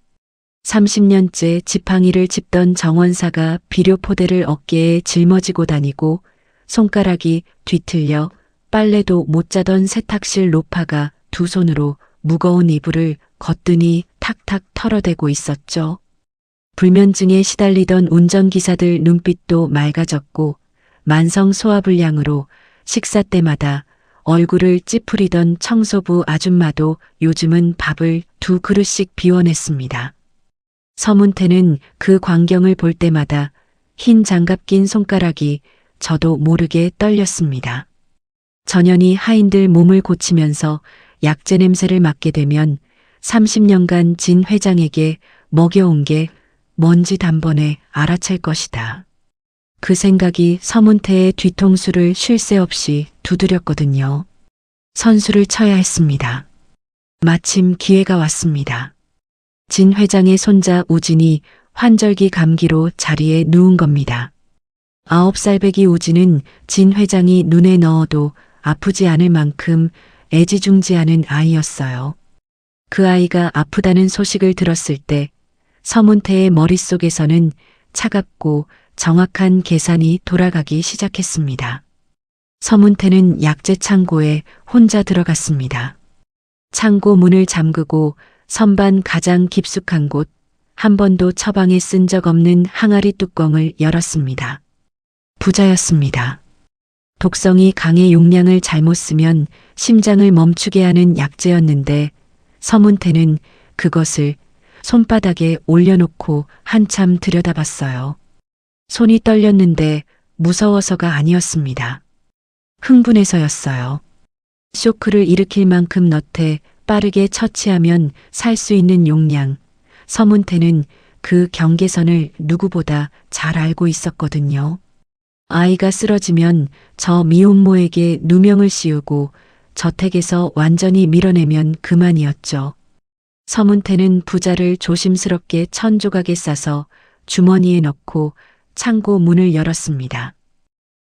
30년째 지팡이를 짚던 정원사가 비료포대를 어깨에 짊어지고 다니고 손가락이 뒤틀려 빨래도 못 자던 세탁실 노파가 두 손으로 무거운 이불을 거뜬히 탁탁 털어대고 있었죠. 불면증에 시달리던 운전기사들 눈빛도 맑아졌고 만성 소화불량으로 식사 때마다 얼굴을 찌푸리던 청소부 아줌마도 요즘은 밥을 2그릇씩 비워냈습니다. 서문태는 그 광경을 볼 때마다 흰 장갑 낀 손가락이 저도 모르게 떨렸습니다. 전연히 하인들 몸을 고치면서 약재 냄새를 맡게 되면 30년간 진 회장에게 먹여온 게 뭔지 단번에 알아챌 것이다. 그 생각이 서문태의 뒤통수를 쉴 새 없이 두드렸거든요. 선수를 쳐야 했습니다. 마침 기회가 왔습니다. 진 회장의 손자 우진이 환절기 감기로 자리에 누운 겁니다. 9살배기 우진은 진 회장이 눈에 넣어도 아프지 않을 만큼 애지중지하는 아이였어요. 그 아이가 아프다는 소식을 들었을 때 서문태의 머릿속에서는 차갑고 정확한 계산이 돌아가기 시작했습니다. 서문태는 약재 창고에 혼자 들어갔습니다. 창고 문을 잠그고 선반 가장 깊숙한 곳, 한 번도 처방에 쓴 적 없는 항아리 뚜껑을 열었습니다. 부자였습니다. 독성이 강해 용량을 잘못 쓰면 심장을 멈추게 하는 약재였는데 서문태는 그것을 손바닥에 올려놓고 한참 들여다봤어요. 손이 떨렸는데 무서워서가 아니었습니다. 흥분해서였어요. 쇼크를 일으킬 만큼 넣되 빠르게 처치하면 살 수 있는 용량. 서문태는 그 경계선을 누구보다 잘 알고 있었거든요. 아이가 쓰러지면 저 미혼모에게 누명을 씌우고 저택에서 완전히 밀어내면 그만이었죠. 서문태는 부자를 조심스럽게 천조각에 싸서 주머니에 넣고 창고 문을 열었습니다.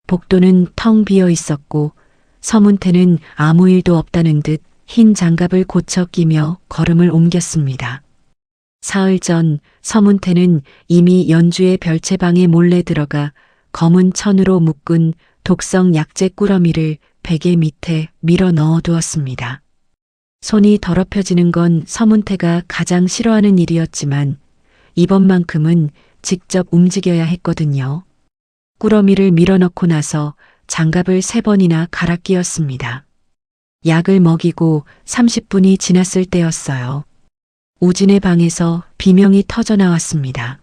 복도는 텅 비어 있었고 서문태는 아무 일도 없다는 듯 흰 장갑을 고쳐 끼며 걸음을 옮겼습니다. 사흘 전 서문태는 이미 연주의 별채방에 몰래 들어가 검은 천으로 묶은 독성 약재 꾸러미를 베개 밑에 밀어 넣어 두었습니다. 손이 더럽혀지는 건 서문태가 가장 싫어하는 일이었지만 이번만큼은 직접 움직여야 했거든요. 꾸러미를 밀어넣고 나서 장갑을 3번이나 갈아 끼웠습니다. 약을 먹이고 30분이 지났을 때였어요. 우진의 방에서 비명이 터져 나왔습니다.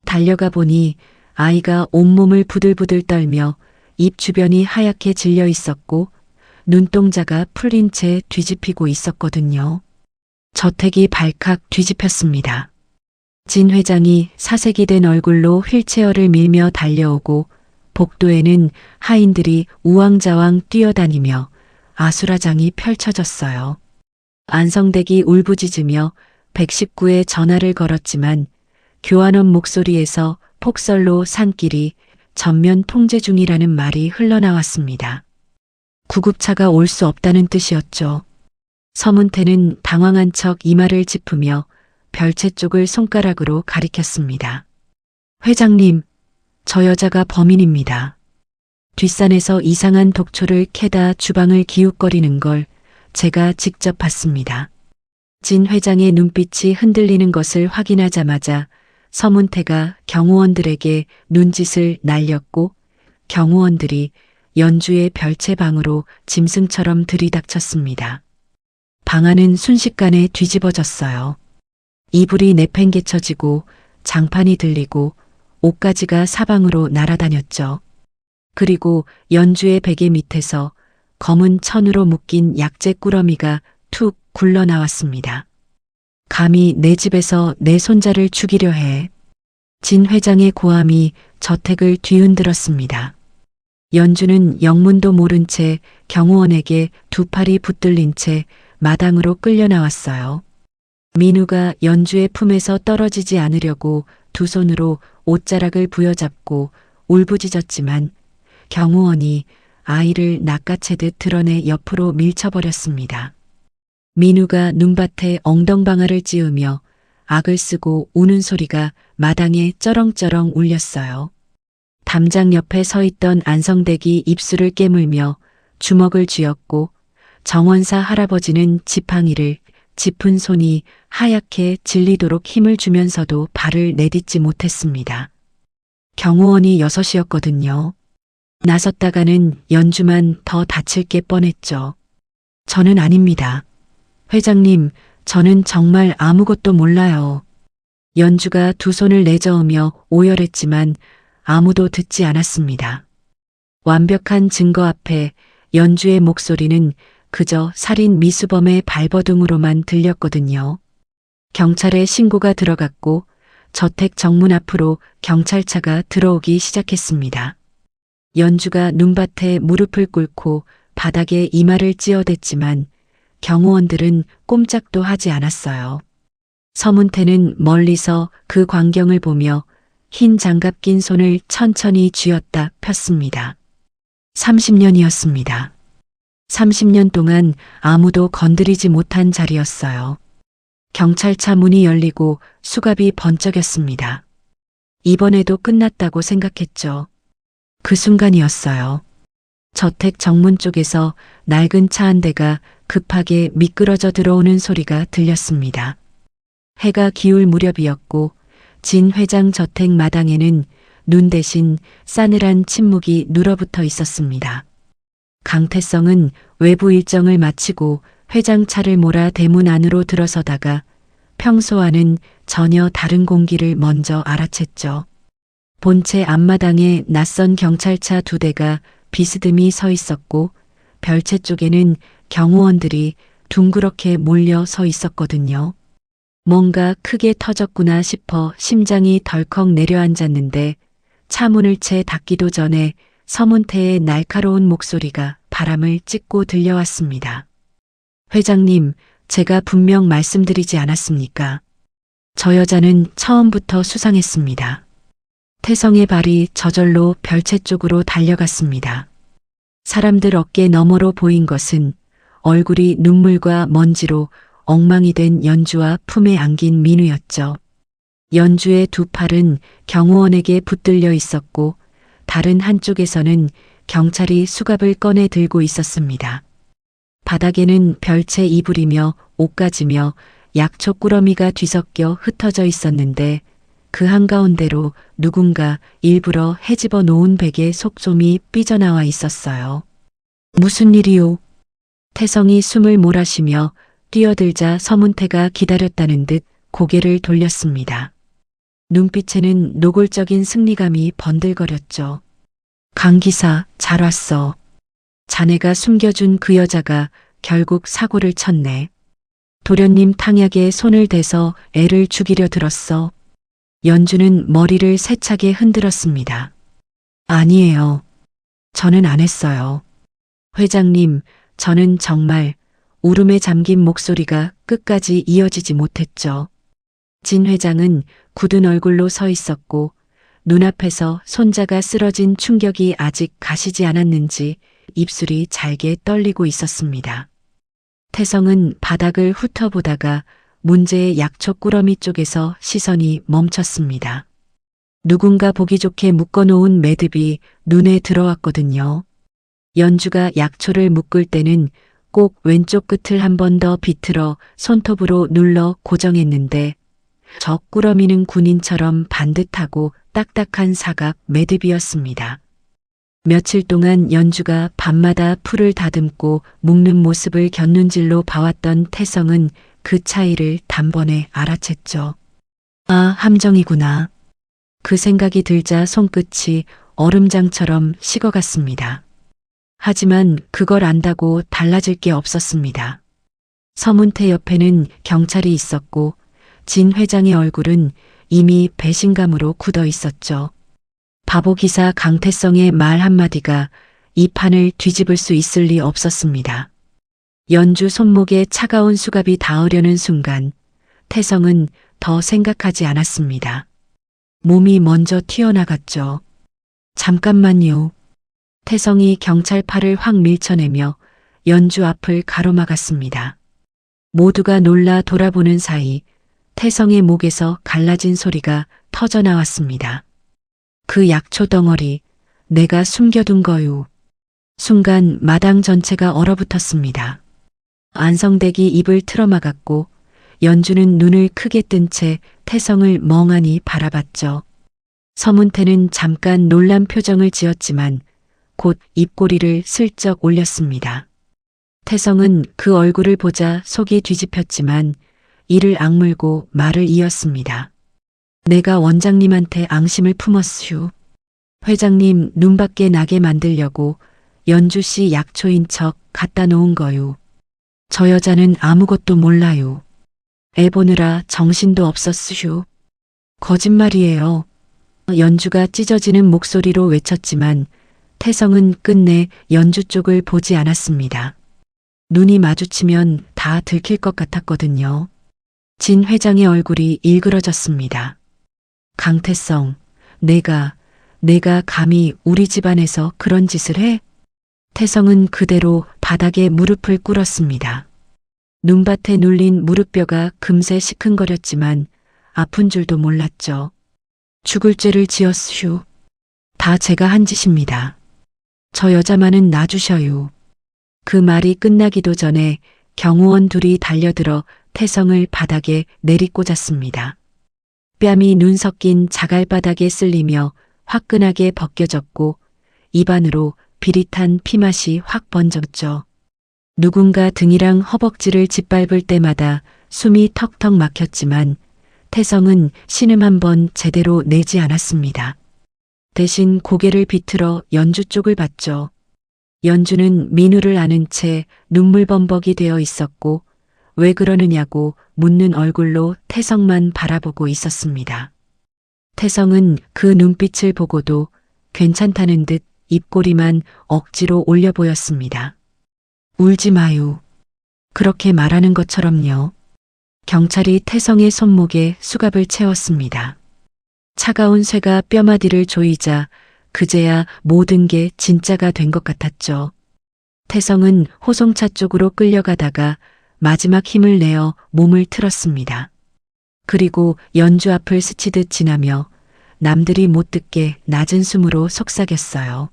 달려가 보니 아이가 온몸을 부들부들 떨며 입 주변이 하얗게 질려 있었고 눈동자가 풀린 채 뒤집히고 있었거든요. 저택이 발칵 뒤집혔습니다. 진 회장이 사색이 된 얼굴로 휠체어를 밀며 달려오고 복도에는 하인들이 우왕좌왕 뛰어다니며 아수라장이 펼쳐졌어요. 안성댁이 울부짖으며 119에 전화를 걸었지만 교환원 목소리에서 폭설로 산길이 전면 통제 중이라는 말이 흘러나왔습니다. 구급차가 올 수 없다는 뜻이었죠. 서문태는 당황한 척 이마를 짚으며 별채 쪽을 손가락으로 가리켰습니다. 회장님, 저 여자가 범인입니다. 뒷산에서 이상한 독초를 캐다 주방을 기웃거리는 걸 제가 직접 봤습니다. 진 회장의 눈빛이 흔들리는 것을 확인하자마자 서문태가 경호원들에게 눈짓을 날렸고 경호원들이 연주의 별채 방으로 짐승처럼 들이닥쳤습니다. 방 안은 순식간에 뒤집어졌어요. 이불이 내팽개쳐지고 장판이 들리고 옷가지가 사방으로 날아다녔죠. 그리고 연주의 베개 밑에서 검은 천으로 묶인 약재 꾸러미가 툭 굴러나왔습니다. 감히 내 집에서 내 손자를 죽이려 해. 진 회장의 고함이 저택을 뒤흔들었습니다. 연주는 영문도 모른 채 경호원에게 두 팔이 붙들린 채 마당으로 끌려 나왔어요. 민우가 연주의 품에서 떨어지지 않으려고 두 손으로 옷자락을 부여잡고 울부짖었지만 경호원이 아이를 낚아채듯 드러내 옆으로 밀쳐버렸습니다. 민우가 눈밭에 엉덩방아를 찧으며 악을 쓰고 우는 소리가 마당에 쩌렁쩌렁 울렸어요. 담장 옆에 서 있던 안성댁이 입술을 깨물며 주먹을 쥐었고 정원사 할아버지는 지팡이를 짚은 손이 하얗게 질리도록 힘을 주면서도 발을 내딛지 못했습니다. 경호원이 6이었거든요. 나섰다가는 연주만 더 다칠 게 뻔했죠. 저는 아닙니다. 회장님, 저는 정말 아무것도 몰라요. 연주가 두 손을 내저으며 오열했지만 아무도 듣지 않았습니다. 완벽한 증거 앞에 연주의 목소리는 그저 살인 미수범의 발버둥으로만 들렸거든요. 경찰에 신고가 들어갔고 저택 정문 앞으로 경찰차가 들어오기 시작했습니다. 연주가 눈밭에 무릎을 꿇고 바닥에 이마를 찧어댔지만 경호원들은 꼼짝도 하지 않았어요. 서문태는 멀리서 그 광경을 보며 흰 장갑 낀 손을 천천히 쥐었다 폈습니다. 30년이었습니다. 30년 동안 아무도 건드리지 못한 자리였어요. 경찰차 문이 열리고 수갑이 번쩍였습니다. 이번에도 끝났다고 생각했죠. 그 순간이었어요. 저택 정문 쪽에서 낡은 차 한 대가 급하게 미끄러져 들어오는 소리가 들렸습니다. 해가 기울 무렵이었고 진 회장 저택 마당에는 눈 대신 싸늘한 침묵이 눌어붙어 있었습니다. 강태성은 외부 일정을 마치고 회장 차를 몰아 대문 안으로 들어서다가 평소와는 전혀 다른 공기를 먼저 알아챘죠. 본체 앞마당에 낯선 경찰차 2대가 비스듬히 서 있었고 별채 쪽에는 경호원들이 둥그렇게 몰려 서 있었거든요. 뭔가 크게 터졌구나 싶어 심장이 덜컥 내려앉았는데 차문을 채 닫기도 전에 서문태의 날카로운 목소리가 바람을 찢고 들려왔습니다. 회장님, 제가 분명 말씀드리지 않았습니까? 저 여자는 처음부터 수상했습니다. 태성의 발이 저절로 별채 쪽으로 달려갔습니다. 사람들 어깨 너머로 보인 것은 얼굴이 눈물과 먼지로 엉망이 된 연주와 품에 안긴 민우였죠. 연주의 두 팔은 경호원에게 붙들려 있었고 다른 한쪽에서는 경찰이 수갑을 꺼내 들고 있었습니다. 바닥에는 별채 이불이며 옷가지며 약초 꾸러미가 뒤섞여 흩어져 있었는데 그 한가운데로 누군가 일부러 헤집어 놓은 베개 속좀이 삐져나와 있었어요. 무슨 일이오? 태성이 숨을 몰아쉬며 뛰어들자 서문태가 기다렸다는 듯 고개를 돌렸습니다. 눈빛에는 노골적인 승리감이 번들거렸죠. 강 기사, 잘 왔어. 자네가 숨겨준 그 여자가 결국 사고를 쳤네. 도련님 탕약에 손을 대서 애를 죽이려 들었어. 연주는 머리를 세차게 흔들었습니다. 아니에요. 저는 안 했어요. 회장님, 저는 정말 울음에 잠긴 목소리가 끝까지 이어지지 못했죠. 진 회장은 굳은 얼굴로 서 있었고 눈앞에서 손자가 쓰러진 충격이 아직 가시지 않았는지 입술이 잘게 떨리고 있었습니다. 태성은 바닥을 훑어보다가 문제의 약초 꾸러미 쪽에서 시선이 멈췄습니다. 누군가 보기 좋게 묶어놓은 매듭이 눈에 들어왔거든요. 연주가 약초를 묶을 때는 꼭 왼쪽 끝을 한 번 더 비틀어 손톱으로 눌러 고정했는데 저 꾸러미는 군인처럼 반듯하고 딱딱한 사각 매듭이었습니다. 며칠 동안 연주가 밤마다 풀을 다듬고 묶는 모습을 곁눈질로 봐왔던 태성은 그 차이를 단번에 알아챘죠. 아, 함정이구나. 그 생각이 들자 손끝이 얼음장처럼 식어갔습니다. 하지만 그걸 안다고 달라질 게 없었습니다. 서문태 옆에는 경찰이 있었고 진 회장의 얼굴은 이미 배신감으로 굳어 있었죠. 바보 기사 강태성의 말 한마디가 이 판을 뒤집을 수 있을 리 없었습니다. 연주 손목에 차가운 수갑이 닿으려는 순간 태성은 더 생각하지 않았습니다. 몸이 먼저 튀어나갔죠. 잠깐만요. 태성이 경찰 팔을 확 밀쳐내며 연주 앞을 가로막았습니다. 모두가 놀라 돌아보는 사이 태성의 목에서 갈라진 소리가 터져 나왔습니다. 그 약초 덩어리, 내가 숨겨둔 거요. 순간 마당 전체가 얼어붙었습니다. 안성댁이 입을 틀어막았고 연주는 눈을 크게 뜬 채 태성을 멍하니 바라봤죠. 서문태는 잠깐 놀란 표정을 지었지만 곧 입꼬리를 슬쩍 올렸습니다. 태성은 그 얼굴을 보자 속이 뒤집혔지만 이를 악물고 말을 이었습니다. 내가 원장님한테 앙심을 품었슈. 회장님 눈밖에 나게 만들려고 연주씨 약초인 척 갖다 놓은 거요. 저 여자는 아무것도 몰라요. 애 보느라 정신도 없었슈. 거짓말이에요. 연주가 찢어지는 목소리로 외쳤지만 태성은 끝내 연주 쪽을 보지 않았습니다. 눈이 마주치면 다 들킬 것 같았거든요. 진 회장의 얼굴이 일그러졌습니다. 강태성, 내가 감히 우리 집안에서 그런 짓을 해? 태성은 그대로 바닥에 무릎을 꿇었습니다. 눈밭에 눌린 무릎뼈가 금세 시큰거렸지만 아픈 줄도 몰랐죠. 죽을 죄를 지었슈. 다 제가 한 짓입니다. 저 여자만은 놔주셔요. 그 말이 끝나기도 전에 경호원 둘이 달려들어 태성을 바닥에 내리꽂았습니다. 뺨이 눈 섞인 자갈바닥에 쓸리며 화끈하게 벗겨졌고 입안으로 비릿한 피맛이 확 번졌죠. 누군가 등이랑 허벅지를 짓밟을 때마다 숨이 턱턱 막혔지만 태성은 신음 한 번 제대로 내지 않았습니다. 대신 고개를 비틀어 연주 쪽을 봤죠. 연주는 민우를 아는 채 눈물범벅이 되어 있었고 왜 그러느냐고 묻는 얼굴로 태성만 바라보고 있었습니다. 태성은 그 눈빛을 보고도 괜찮다는 듯 입꼬리만 억지로 올려 보였습니다. 울지 마요. 그렇게 말하는 것처럼요. 경찰이 태성의 손목에 수갑을 채웠습니다. 차가운 쇠가 뼈마디를 조이자 그제야 모든 게 진짜가 된 것 같았죠. 태성은 호송차 쪽으로 끌려가다가 마지막 힘을 내어 몸을 틀었습니다. 그리고 연주 앞을 스치듯 지나며 남들이 못 듣게 낮은 숨으로 속삭였어요.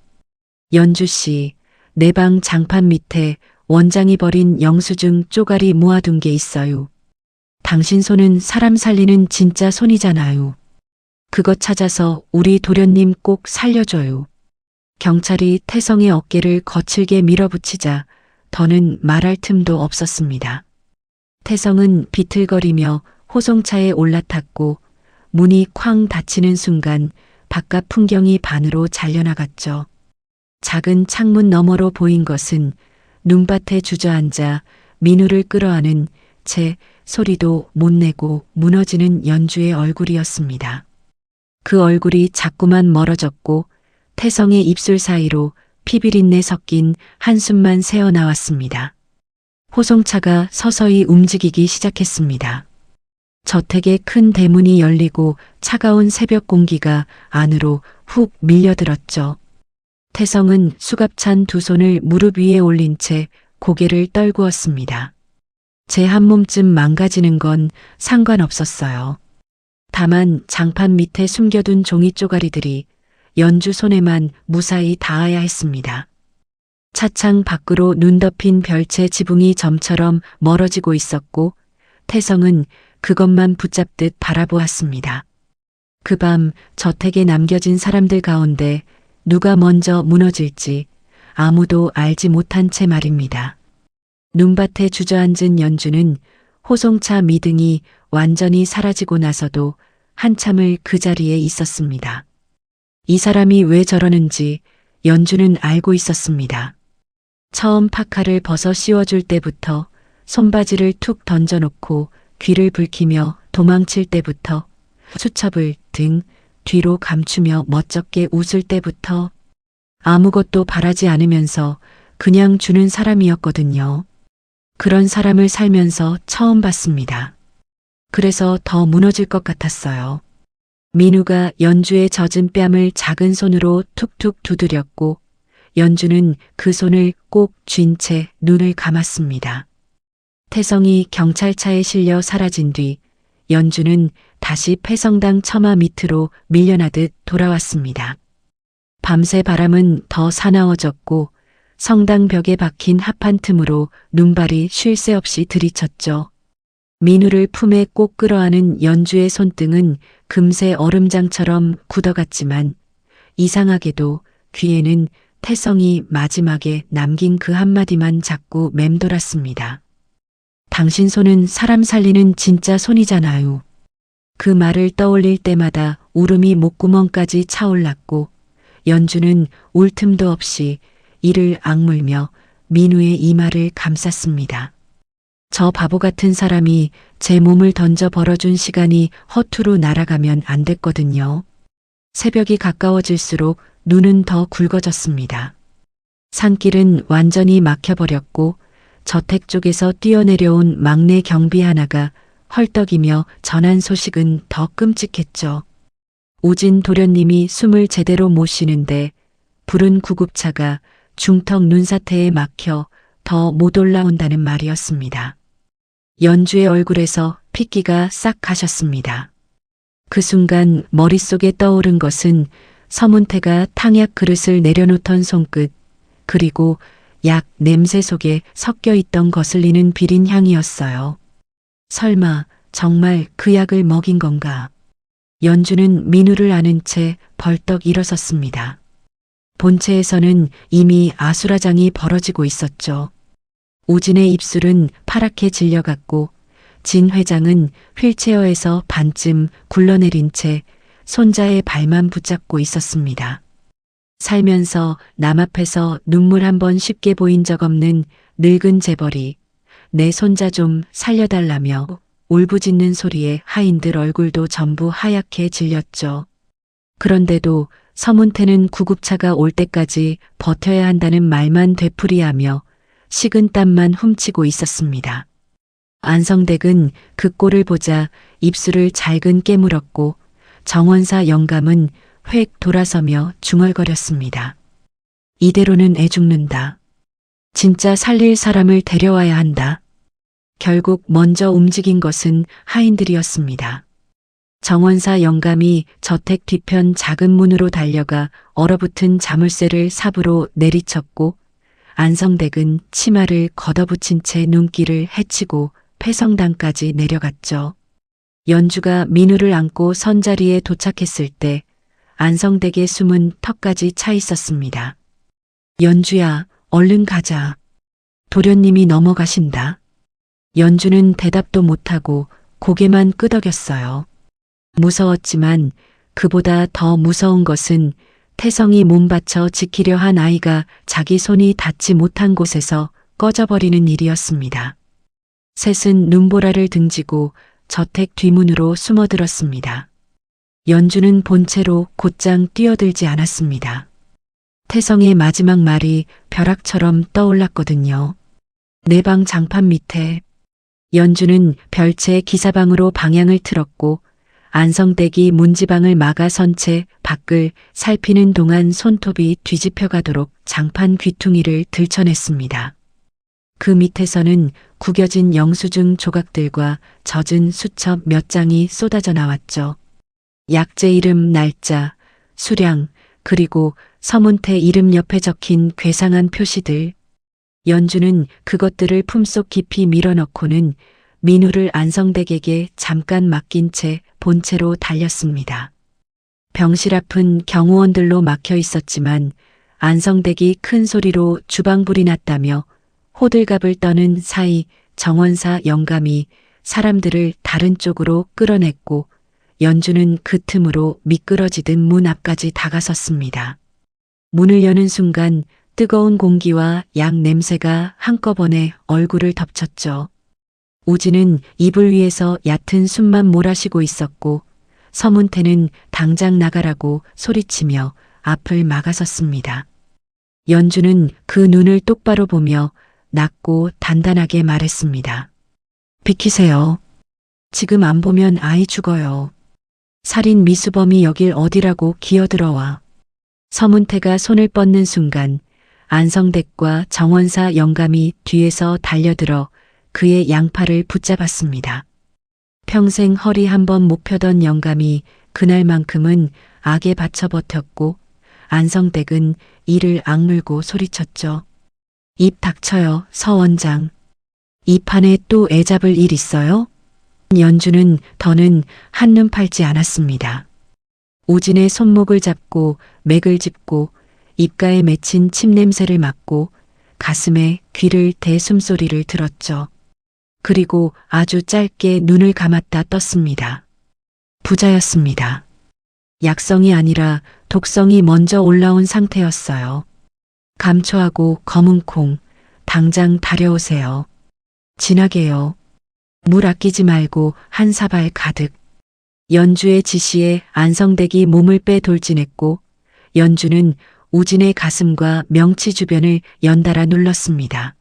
연주 씨, 내 방 장판 밑에 원장이 버린 영수증 쪼가리 모아둔 게 있어요. 당신 손은 사람 살리는 진짜 손이잖아요. 그거 찾아서 우리 도련님 꼭 살려줘요. 경찰이 태성의 어깨를 거칠게 밀어붙이자 더는 말할 틈도 없었습니다. 태성은 비틀거리며 호송차에 올라탔고 문이 쾅 닫히는 순간 바깥 풍경이 반으로 잘려나갔죠. 작은 창문 너머로 보인 것은 눈밭에 주저앉아 민우를 끌어안은 채 소리도 못 내고 무너지는 연주의 얼굴이었습니다. 그 얼굴이 자꾸만 멀어졌고 태성의 입술 사이로 피비린내 섞인 한숨만 새어나왔습니다. 호송차가 서서히 움직이기 시작했습니다. 저택의 큰 대문이 열리고 차가운 새벽 공기가 안으로 훅 밀려들었죠. 태성은 수갑찬 두 손을 무릎 위에 올린 채 고개를 떨구었습니다. 제 한 몸쯤 망가지는 건 상관없었어요. 다만 장판 밑에 숨겨둔 종이 쪼가리들이 연주 손에만 무사히 닿아야 했습니다. 차창 밖으로 눈 덮인 별채 지붕이 점처럼 멀어지고 있었고 태성은 그것만 붙잡듯 바라보았습니다. 그 밤 저택에 남겨진 사람들 가운데 누가 먼저 무너질지 아무도 알지 못한 채 말입니다. 눈밭에 주저앉은 연주는 호송차 미등이 완전히 사라지고 나서도 한참을 그 자리에 있었습니다. 이 사람이 왜 저러는지 연주는 알고 있었습니다. 처음 파카를 벗어 씌워줄 때부터 손바지를 툭 던져놓고 귀를 붉히며 도망칠 때부터 수첩을 등 뒤로 감추며 멋쩍게 웃을 때부터 아무것도 바라지 않으면서 그냥 주는 사람이었거든요. 그런 사람을 살면서 처음 봤습니다. 그래서 더 무너질 것 같았어요. 민우가 연주의 젖은 뺨을 작은 손으로 툭툭 두드렸고 연주는 그 손을 꼭 쥔 채 눈을 감았습니다. 태성이 경찰차에 실려 사라진 뒤 연주는 다시 패성당 처마 밑으로 밀려나듯 돌아왔습니다. 밤새 바람은 더 사나워졌고 성당 벽에 박힌 합판 틈으로 눈발이 쉴 새 없이 들이쳤죠. 민우를 품에 꼭 끌어안은 연주의 손등은 금세 얼음장처럼 굳어갔지만 이상하게도 귀에는 태성이 마지막에 남긴 그 한마디만 자꾸 맴돌았습니다. 당신 손은 사람 살리는 진짜 손이잖아요. 그 말을 떠올릴 때마다 울음이 목구멍까지 차올랐고 연주는 울 틈도 없이 이를 악물며 민우의 이마를 감쌌습니다. 저 바보 같은 사람이 제 몸을 던져 벌어준 시간이 허투루 날아가면 안 됐거든요. 새벽이 가까워질수록 눈은 더 굵어졌습니다. 산길은 완전히 막혀버렸고 저택 쪽에서 뛰어내려온 막내 경비 하나가 헐떡이며 전한 소식은 더 끔찍했죠. 오진 도련님이 숨을 제대로 못 쉬는데 부른 구급차가 중턱 눈사태에 막혀 더 못 올라온다는 말이었습니다. 연주의 얼굴에서 핏기가 싹 가셨습니다. 그 순간 머릿속에 떠오른 것은 서문태가 탕약 그릇을 내려놓던 손끝, 그리고 약 냄새 속에 섞여 있던 거슬리는 비린 향이었어요. 설마 정말 그 약을 먹인 건가? 연주는 민우를 아는 채 벌떡 일어섰습니다. 본체에서는 이미 아수라장이 벌어지고 있었죠. 오진의 입술은 파랗게 질려갔고 진 회장은 휠체어에서 반쯤 굴러내린 채 손자의 발만 붙잡고 있었습니다. 살면서 남 앞에서 눈물 한 번 쉽게 보인 적 없는 늙은 재벌이 내 손자 좀 살려달라며 울부짖는 소리에 하인들 얼굴도 전부 하얗게 질렸죠. 그런데도 서문태는 구급차가 올 때까지 버텨야 한다는 말만 되풀이하며 식은 땀만 훔치고 있었습니다. 안성댁은 그 꼴을 보자 입술을 잘근 깨물었고 정원사 영감은 획 돌아서며 중얼거렸습니다. 이대로는 애 죽는다. 진짜 살릴 사람을 데려와야 한다. 결국 먼저 움직인 것은 하인들이었습니다. 정원사 영감이 저택 뒤편 작은 문으로 달려가 얼어붙은 자물쇠를 삽으로 내리쳤고 안성댁은 치마를 걷어붙인 채 눈길을 헤치고 패성당까지 내려갔죠. 연주가 민우를 안고 선자리에 도착했을 때 안성댁의 숨은 턱까지 차 있었습니다. 연주야, 얼른 가자. 도련님이 넘어가신다. 연주는 대답도 못하고 고개만 끄덕였어요. 무서웠지만 그보다 더 무서운 것은 태성이 몸바쳐 지키려 한 아이가 자기 손이 닿지 못한 곳에서 꺼져버리는 일이었습니다. 셋은 눈보라를 등지고 저택 뒤문으로 숨어들었습니다. 연주는 본체로 곧장 뛰어들지 않았습니다. 태성의 마지막 말이 벼락처럼 떠올랐거든요. 내 방 장판 밑에. 연주는 별채 기사방으로 방향을 틀었고 안성댁이 문지방을 막아선 채 밖을 살피는 동안 손톱이 뒤집혀 가도록 장판 귀퉁이를 들쳐냈습니다. 그 밑에서는 구겨진 영수증 조각들과 젖은 수첩 몇 장이 쏟아져 나왔죠. 약재 이름, 날짜, 수량, 그리고 서문태 이름 옆에 적힌 괴상한 표시들. 연주는 그것들을 품속 깊이 밀어넣고는 민우를 안성댁에게 잠깐 맡긴 채 본체로 달렸습니다. 병실 앞은 경호원들로 막혀 있었지만 안성댁이 큰 소리로 주방불이 났다며 호들갑을 떠는 사이 정원사 영감이 사람들을 다른 쪽으로 끌어냈고 연주는 그 틈으로 미끄러지듯 문 앞까지 다가섰습니다. 문을 여는 순간 뜨거운 공기와 약 냄새가 한꺼번에 얼굴을 덮쳤죠. 우진은 이불 위에서 얕은 숨만 몰아쉬고 있었고 서문태는 당장 나가라고 소리치며 앞을 막아섰습니다. 연주는 그 눈을 똑바로 보며 낮고 단단하게 말했습니다. 비키세요. 지금 안 보면 아이 죽어요. 살인 미수범이 여길 어디라고 기어들어와. 서문태가 손을 뻗는 순간 안성댁과 정원사 영감이 뒤에서 달려들어 그의 양팔을 붙잡았습니다. 평생 허리 한번 못 펴던 영감이 그날만큼은 악에 받쳐 버텼고 안성댁은 이를 악물고 소리쳤죠. 입 닥쳐요, 서 원장. 이 판에 또 애 잡을 일 있어요? 연주는 더는 한눈 팔지 않았습니다. 우진의 손목을 잡고 맥을 짚고 입가에 맺힌 침 냄새를 맡고 가슴에 귀를 대 숨소리를 들었죠. 그리고 아주 짧게 눈을 감았다 떴습니다. 부자였습니다. 약성이 아니라 독성이 먼저 올라온 상태였어요. 감초하고 검은 콩, 당장 다려오세요. 진하게요. 물 아끼지 말고 한 사발 가득. 연주의 지시에 안성댁이 몸을 빼 돌진했고 연주는 우진의 가슴과 명치 주변을 연달아 눌렀습니다.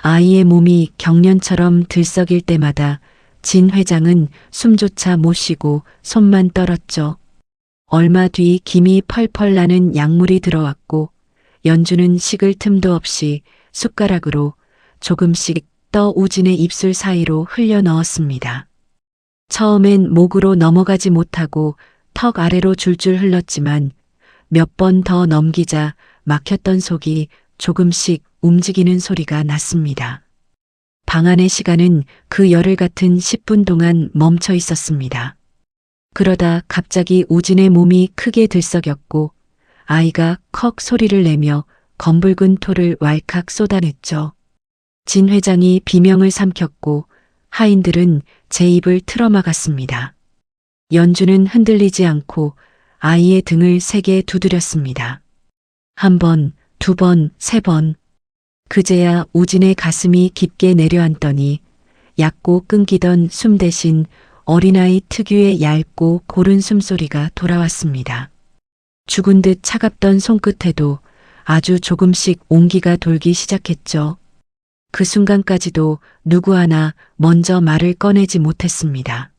아이의 몸이 경련처럼 들썩일 때마다 진 회장은 숨조차 못 쉬고 손만 떨었죠. 얼마 뒤 김이 펄펄 나는 약물이 들어왔고 연주는 식을 틈도 없이 숟가락으로 조금씩 떠 우진의 입술 사이로 흘려 넣었습니다. 처음엔 목으로 넘어가지 못하고 턱 아래로 줄줄 흘렀지만 몇 번 더 넘기자 막혔던 속이 조금씩 움직이는 소리가 났습니다. 방 안의 시간은 그 열흘 같은 10분 동안 멈춰 있었습니다. 그러다 갑자기 우진의 몸이 크게 들썩였고 아이가 컥 소리를 내며 검붉은 토를 왈칵 쏟아냈죠. 진 회장이 비명을 삼켰고 하인들은 제 입을 틀어막았습니다. 연주는 흔들리지 않고 아이의 등을 세게 두드렸습니다. 한 번, 두 번, 세 번. 그제야 우진의 가슴이 깊게 내려앉더니 얕고 끊기던 숨 대신 어린아이 특유의 얇고 고른 숨소리가 돌아왔습니다. 죽은 듯 차갑던 손끝에도 아주 조금씩 온기가 돌기 시작했죠. 그 순간까지도 누구 하나 먼저 말을 꺼내지 못했습니다.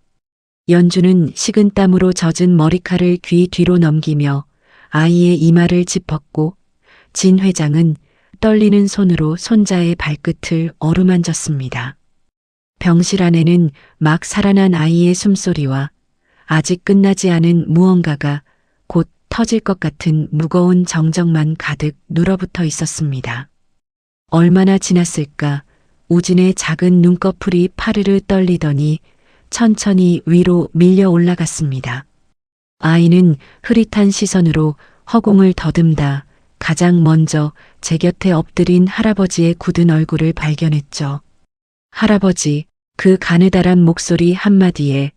연주는 식은땀으로 젖은 머리칼을 귀 뒤로 넘기며 아이의 이마를 짚었고 진 회장은 떨리는 손으로 손자의 발끝을 어루만졌습니다. 병실 안에는 막 살아난 아이의 숨소리와 아직 끝나지 않은 무언가가 곧 터질 것 같은 무거운 정적만 가득 눌어붙어 있었습니다. 얼마나 지났을까 우진의 작은 눈꺼풀이 파르르 떨리더니 천천히 위로 밀려 올라갔습니다. 아이는 흐릿한 시선으로 허공을 더듬다 가장 먼저 제 곁에 엎드린 할아버지의 굳은 얼굴을 발견했죠. 할아버지, 그 가느다란 목소리 한마디에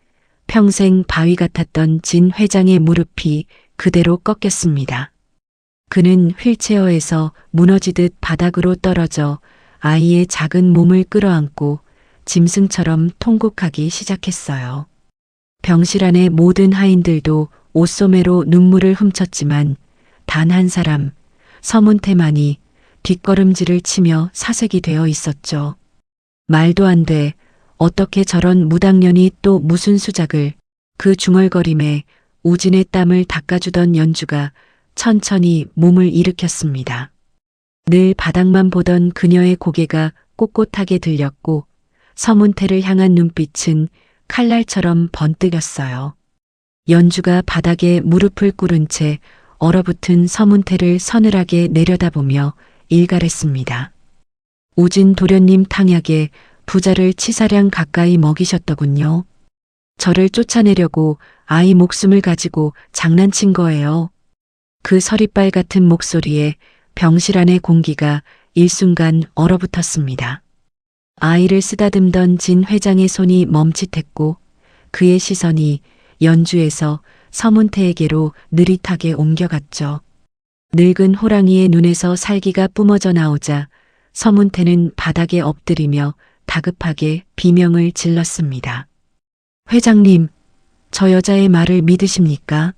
평생 바위 같았던 진 회장의 무릎이 그대로 꺾였습니다. 그는 휠체어에서 무너지듯 바닥으로 떨어져 아이의 작은 몸을 끌어안고 짐승처럼 통곡하기 시작했어요. 병실 안의 모든 하인들도 옷소매로 눈물을 훔쳤지만 단 한 사람, 서문태만이 뒷걸음질을 치며 사색이 되어 있었죠. 말도 안 돼. 어떻게 저런 무당년이 또 무슨 수작을. 그 중얼거림에 우진의 땀을 닦아주던 연주가 천천히 몸을 일으켰습니다. 늘 바닥만 보던 그녀의 고개가 꼿꼿하게 들렸고 서문태를 향한 눈빛은 칼날처럼 번뜩였어요. 연주가 바닥에 무릎을 꿇은 채 얼어붙은 서문태를 서늘하게 내려다보며 일갈했습니다. 우진 도련님 탕약에 부자를 치사량 가까이 먹이셨더군요. 저를 쫓아내려고 아이 목숨을 가지고 장난친 거예요. 그 서리빨 같은 목소리에 병실 안의 공기가 일순간 얼어붙었습니다. 아이를 쓰다듬던 진 회장의 손이 멈칫했고 그의 시선이 연주에서 서문태에게로 느릿하게 옮겨갔죠. 늙은 호랑이의 눈에서 살기가 뿜어져 나오자 서문태는 바닥에 엎드리며 다급하게 비명을 질렀습니다. 회장님, 저 여자의 말을 믿으십니까?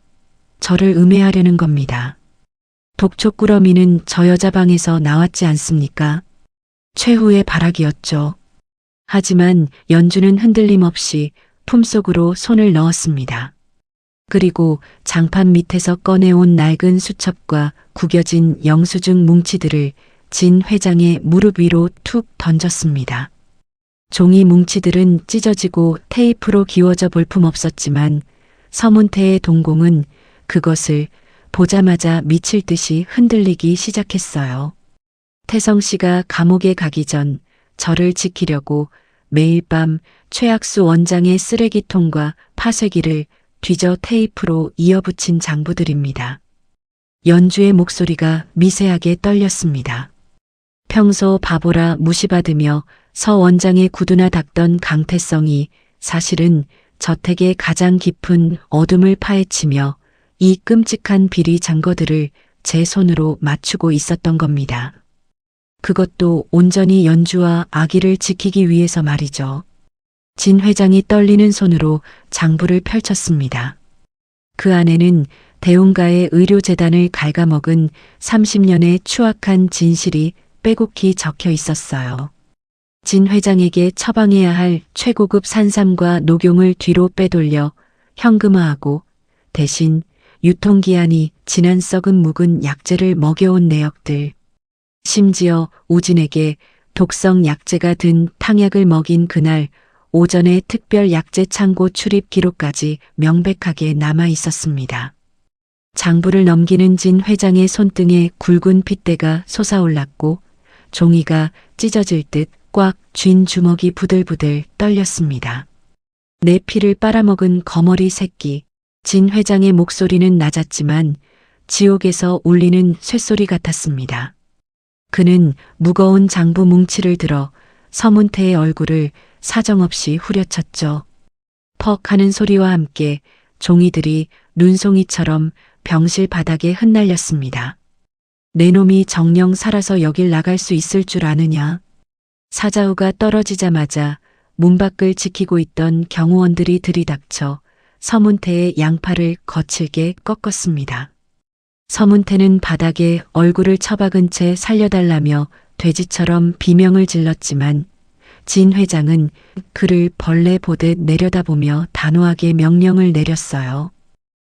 저를 음해하려는 겁니다. 독촉꾸러미는 저 여자 방에서 나왔지 않습니까? 최후의 발악이었죠. 하지만 연주는 흔들림 없이 품속으로 손을 넣었습니다. 그리고 장판 밑에서 꺼내온 낡은 수첩과 구겨진 영수증 뭉치들을 진 회장의 무릎 위로 툭 던졌습니다. 종이 뭉치들은 찢어지고 테이프로 기워져 볼품없었지만 서문태의 동공은 그것을 보자마자 미칠 듯이 흔들리기 시작했어요. 태성 씨가 감옥에 가기 전 저를 지키려고 매일 밤 최학수 원장의 쓰레기통과 파쇄기를 뒤져 테이프로 이어붙인 장부들입니다. 연주의 목소리가 미세하게 떨렸습니다. 평소 바보라 무시받으며 서 원장의 구두나 닦던 강태성이 사실은 저택의 가장 깊은 어둠을 파헤치며 이 끔찍한 비리 잔거들을 제 손으로 맞추고 있었던 겁니다. 그것도 온전히 연주와 아기를 지키기 위해서 말이죠. 진 회장이 떨리는 손으로 장부를 펼쳤습니다. 그 안에는 대운가의 의료재단을 갉아먹은 30년의 추악한 진실이 빼곡히 적혀 있었어요. 진 회장에게 처방해야 할 최고급 산삼과 녹용을 뒤로 빼돌려 현금화하고 대신 유통기한이 지난 썩은 묵은 약재를 먹여온 내역들. 심지어 우진에게 독성 약재가 든 탕약을 먹인 그날 오전에 특별 약재 창고 출입 기록까지 명백하게 남아 있었습니다. 장부를 넘기는 진 회장의 손등에 굵은 핏대가 솟아올랐고 종이가 찢어질 듯 꽉 쥔 주먹이 부들부들 떨렸습니다. 내 피를 빨아먹은 거머리 새끼. 진 회장의 목소리는 낮았지만 지옥에서 울리는 쇳소리 같았습니다. 그는 무거운 장부 뭉치를 들어 서문태의 얼굴을 사정없이 후려쳤죠. 퍽 하는 소리와 함께 종이들이 눈송이처럼 병실 바닥에 흩날렸습니다. 내 놈이 정령 살아서 여길 나갈 수 있을 줄 아느냐. 사자후가 떨어지자마자 문 밖을 지키고 있던 경호원들이 들이닥쳐 서문태의 양팔을 거칠게 꺾었습니다. 서문태는 바닥에 얼굴을 처박은 채 살려달라며 돼지처럼 비명을 질렀지만 진 회장은 그를 벌레 보듯 내려다보며 단호하게 명령을 내렸어요.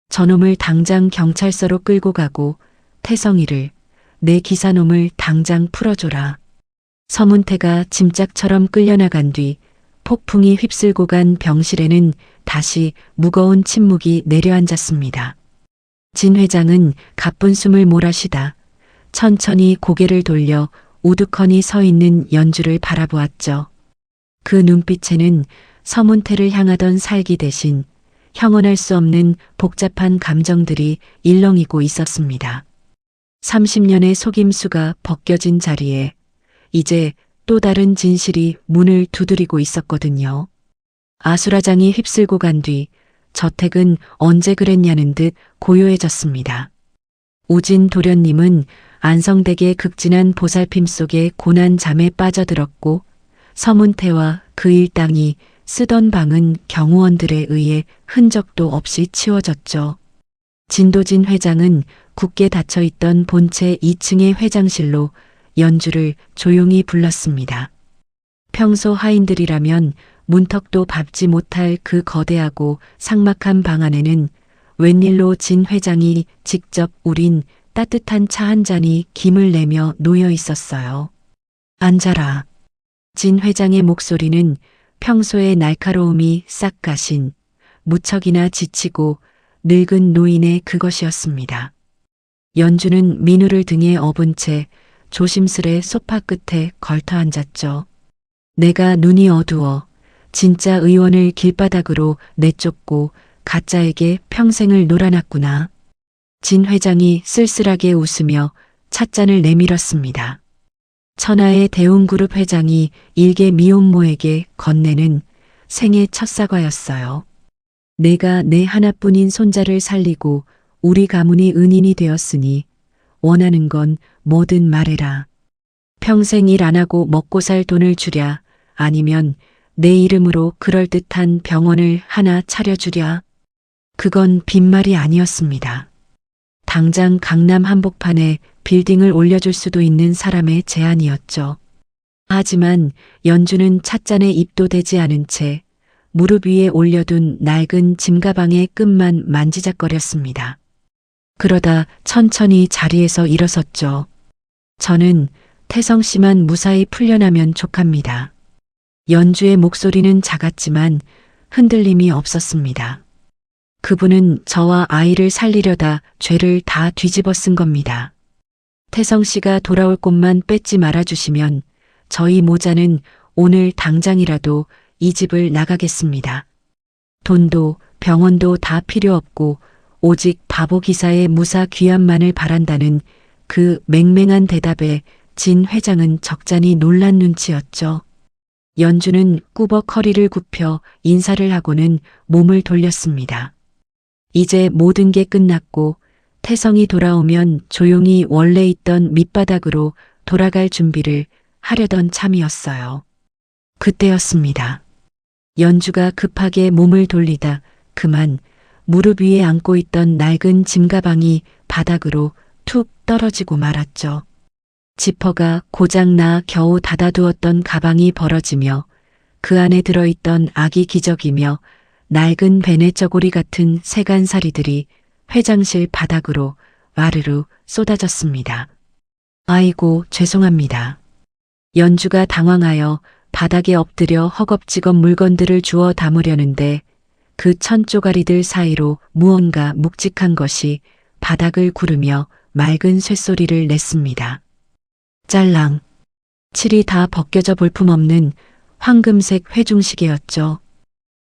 저놈을 당장 경찰서로 끌고 가고 태성이를 내 기사놈을 당장 풀어줘라. 서문태가 짐짝처럼 끌려나간 뒤 폭풍이 휩쓸고 간 병실에는 다시 무거운 침묵이 내려앉았습니다. 진 회장은 가쁜 숨을 몰아쉬다 천천히 고개를 돌려 우두커니 서 있는 연주를 바라보았죠. 그 눈빛에는 서문태를 향하던 살기 대신 형언할 수 없는 복잡한 감정들이 일렁이고 있었습니다. 30년의 속임수가 벗겨진 자리에 이제 또 다른 진실이 문을 두드리고 있었거든요. 아수라장이 휩쓸고 간 뒤 저택은 언제 그랬냐는 듯 고요해졌습니다. 우진 도련님은 안성댁의 극진한 보살핌 속에 고난 잠에 빠져들었고 서문태와 그 일당이 쓰던 방은 경호원들에 의해 흔적도 없이 치워졌죠. 진도진 회장은 굳게 닫혀있던 본체 2층의 회장실로 연주를 조용히 불렀습니다. 평소 하인들이라면 문턱도 밟지 못할 그 거대하고 삭막한 방 안에는 웬일로 진 회장이 직접 우린 따뜻한 차 한 잔이 김을 내며 놓여 있었어요. 앉아라. 진 회장의 목소리는 평소의 날카로움이 싹 가신 무척이나 지치고 늙은 노인의 그것이었습니다. 연주는 민우를 등에 업은 채 조심스레 소파 끝에 걸터 앉았죠. 내가 눈이 어두워 진짜 의원을 길바닥으로 내쫓고 가짜에게 평생을 놀아놨구나. 진 회장이 쓸쓸하게 웃으며 찻잔을 내밀었습니다. 천하의 대웅그룹 회장이 일개 미혼모에게 건네는 생애 첫 사과였어요. 내가 내 하나뿐인 손자를 살리고 우리 가문이 은인이 되었으니 원하는 건 뭐든 말해라. 평생 일 안 하고 먹고 살 돈을 주랴, 아니면 내 이름으로 그럴듯한 병원을 하나 차려주랴. 그건 빈말이 아니었습니다. 당장 강남 한복판에 빌딩을 올려줄 수도 있는 사람의 제안이었죠. 하지만 연주는 찻잔에 입도 대지 않은 채 무릎 위에 올려둔 낡은 짐가방의 끝만 만지작거렸습니다. 그러다 천천히 자리에서 일어섰죠. 저는 태성 씨만 무사히 풀려나면 족합니다. 연주의 목소리는 작았지만 흔들림이 없었습니다. 그분은 저와 아이를 살리려다 죄를 다 뒤집어 쓴 겁니다. 태성 씨가 돌아올 곳만 뺏지 말아주시면 저희 모자는 오늘 당장이라도 이 집을 나가겠습니다. 돈도 병원도 다 필요 없고 오직 바보 기사의 무사 귀환만을 바란다는 그 맹맹한 대답에 진 회장은 적잖이 놀란 눈치였죠. 연주는 꾸벅 허리를 굽혀 인사를 하고는 몸을 돌렸습니다. 이제 모든 게 끝났고 태성이 돌아오면 조용히 원래 있던 밑바닥으로 돌아갈 준비를 하려던 참이었어요. 그때였습니다. 연주가 급하게 몸을 돌리다 그만 무릎 위에 안고 있던 낡은 짐가방이 바닥으로 툭 떨어지고 말았죠. 지퍼가 고장나 겨우 닫아두었던 가방이 벌어지며 그 안에 들어있던 아기 기저귀며 낡은 베네저고리 같은 세간살이들이 회장실 바닥으로 와르르 쏟아졌습니다. 아이고 죄송합니다. 연주가 당황하여 바닥에 엎드려 허겁지겁 물건들을 주워 담으려는데 그 천쪼가리들 사이로 무언가 묵직한 것이 바닥을 구르며 맑은 쇳소리를 냈습니다. 짤랑. 칠이 다 벗겨져 볼품없는 황금색 회중시계였죠.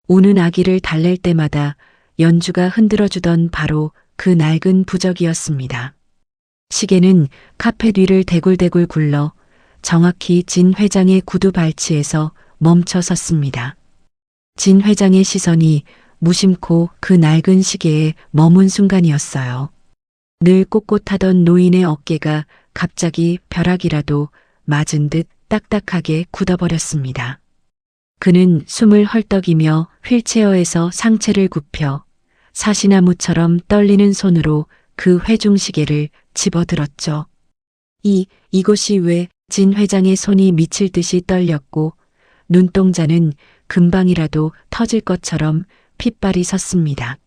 우는 아기를 달랠 때마다 연주가 흔들어주던 바로 그 낡은 부적이었습니다. 시계는 카페 뒤를 대굴대굴 굴러 정확히 진 회장의 구두 발치에서 멈춰 섰습니다. 진 회장의 시선이 무심코 그 낡은 시계에 머문 순간이었어요. 늘 꼿꼿하던 노인의 어깨가 갑자기 벼락이라도 맞은 듯 딱딱하게 굳어버렸습니다. 그는 숨을 헐떡이며 휠체어에서 상체를 굽혀 사시나무처럼 떨리는 손으로 그 회중시계를 집어들었죠. 이곳이 왜 진 회장의 손이 미칠 듯이 떨렸고 눈동자는 금방이라도 터질 것처럼 핏발이 섰습니다.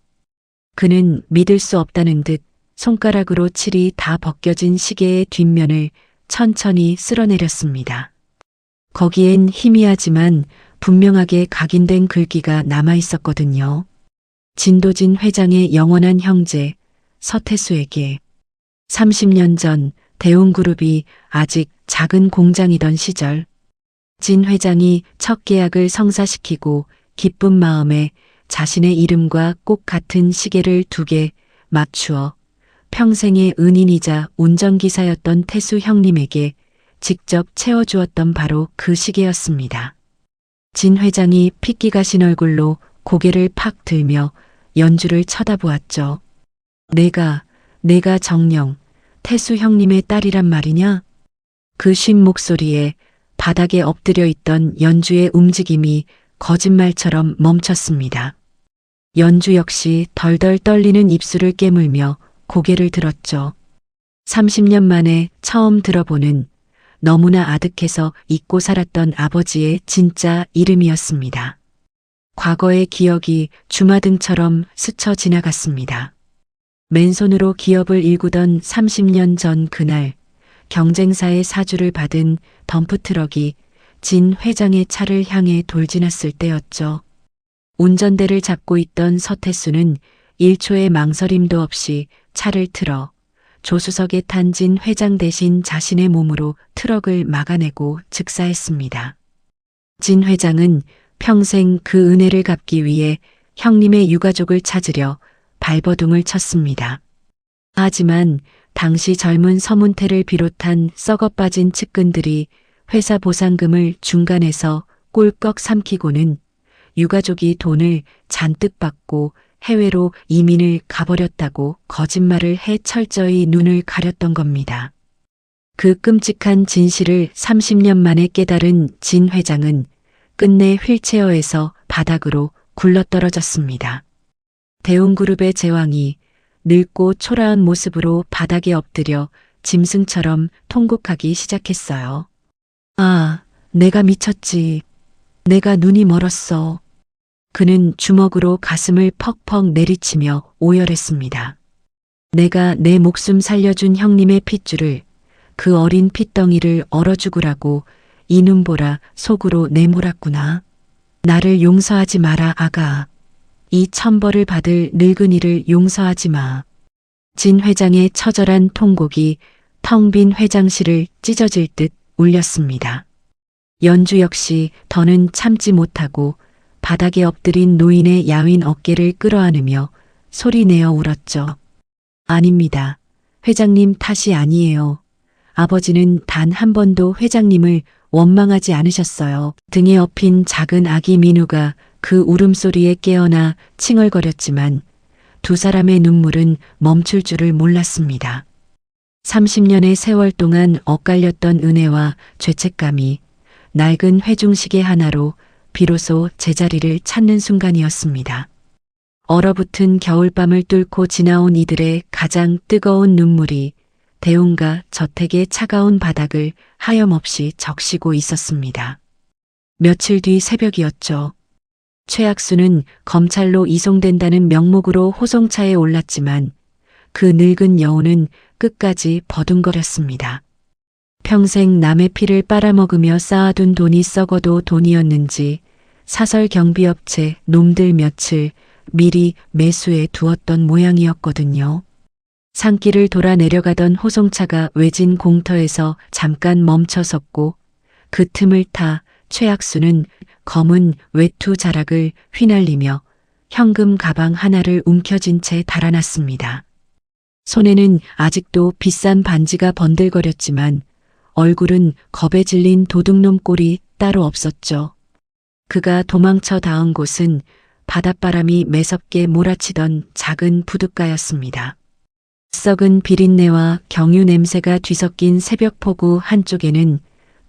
그는 믿을 수 없다는 듯 손가락으로 칠이 다 벗겨진 시계의 뒷면을 천천히 쓸어내렸습니다. 거기엔 희미하지만 분명하게 각인된 글귀가 남아 있었거든요. 진도진 회장의 영원한 형제 서태수에게 30년 전 대웅그룹이 아직 작은 공장이던 시절 진 회장이 첫 계약을 성사시키고 기쁜 마음에 자신의 이름과 꼭 같은 시계를 2개 맞추어 평생의 은인이자 운전기사였던 태수 형님에게 직접 채워주었던 바로 그 시계였습니다. 진 회장이 핏기 가신 얼굴로 고개를 팍 들며 연주를 쳐다보았죠. 내가 정녕 태수 형님의 딸이란 말이냐? 그 쉰 목소리에 바닥에 엎드려 있던 연주의 움직임이 거짓말처럼 멈췄습니다. 연주 역시 덜덜 떨리는 입술을 깨물며 고개를 들었죠. 30년 만에 처음 들어보는 너무나 아득해서 잊고 살았던 아버지의 진짜 이름이었습니다. 과거의 기억이 주마등처럼 스쳐 지나갔습니다. 맨손으로 기업을 일구던 30년 전 그날 경쟁사의 사주를 받은 덤프트럭이 진 회장의 차를 향해 돌진했을 때였죠. 운전대를 잡고 있던 서태수는 1초의 망설임도 없이 차를 틀어 조수석에 탄 진 회장 대신 자신의 몸으로 트럭을 막아내고 즉사했습니다. 진 회장은 평생 그 은혜를 갚기 위해 형님의 유가족을 찾으려 발버둥을 쳤습니다. 하지만 당시 젊은 서문태를 비롯한 썩어빠진 측근들이 회사 보상금을 중간에서 꼴꺽 삼키고는 유가족이 돈을 잔뜩 받고 해외로 이민을 가버렸다고 거짓말을 해 철저히 눈을 가렸던 겁니다. 그 끔찍한 진실을 30년 만에 깨달은 진 회장은 끝내 휠체어에서 바닥으로 굴러떨어졌습니다. 대웅그룹의 제왕이 늙고 초라한 모습으로 바닥에 엎드려 짐승처럼 통곡하기 시작했어요. 아, 내가 미쳤지. 내가 눈이 멀었어. 그는 주먹으로 가슴을 퍽퍽 내리치며 오열했습니다. 내가 내 목숨 살려준 형님의 핏줄을, 그 어린 핏덩이를 얼어 죽으라고 이 눈보라 속으로 내몰았구나. 나를 용서하지 마라, 아가. 이 천벌을 받을 늙은이를 용서하지 마. 진 회장의 처절한 통곡이 텅 빈 회장실을 찢어질 듯 울렸습니다. 연주 역시 더는 참지 못하고 바닥에 엎드린 노인의 야윈 어깨를 끌어안으며 소리내어 울었죠. 아닙니다. 회장님 탓이 아니에요. 아버지는 단 한 번도 회장님을 원망하지 않으셨어요. 등에 업힌 작은 아기 민우가 그 울음소리에 깨어나 칭얼거렸지만 두 사람의 눈물은 멈출 줄을 몰랐습니다. 30년의 세월 동안 엇갈렸던 은혜와 죄책감이 낡은 회중시계 하나로 비로소 제자리를 찾는 순간이었습니다. 얼어붙은 겨울밤을 뚫고 지나온 이들의 가장 뜨거운 눈물이 대웅가 저택의 차가운 바닥을 하염없이 적시고 있었습니다. 며칠 뒤 새벽이었죠. 최학수는 검찰로 이송된다는 명목으로 호송차에 올랐지만 그 늙은 여우는 끝까지 버둥거렸습니다. 평생 남의 피를 빨아먹으며 쌓아둔 돈이 썩어도 돈이었는지 사설 경비업체 놈들 며칠 미리 매수해 두었던 모양이었거든요. 산길을 돌아 내려가던 호송차가 외진 공터에서 잠깐 멈춰섰고 그 틈을 타 최학수는 검은 외투 자락을 휘날리며 현금 가방 하나를 움켜쥔 채 달아났습니다. 손에는 아직도 비싼 반지가 번들거렸지만 얼굴은 겁에 질린 도둑놈 꼴이 따로 없었죠. 그가 도망쳐 닿은 곳은 바닷바람이 매섭게 몰아치던 작은 부둣가였습니다. 썩은 비린내와 경유 냄새가 뒤섞인 새벽포구 한쪽에는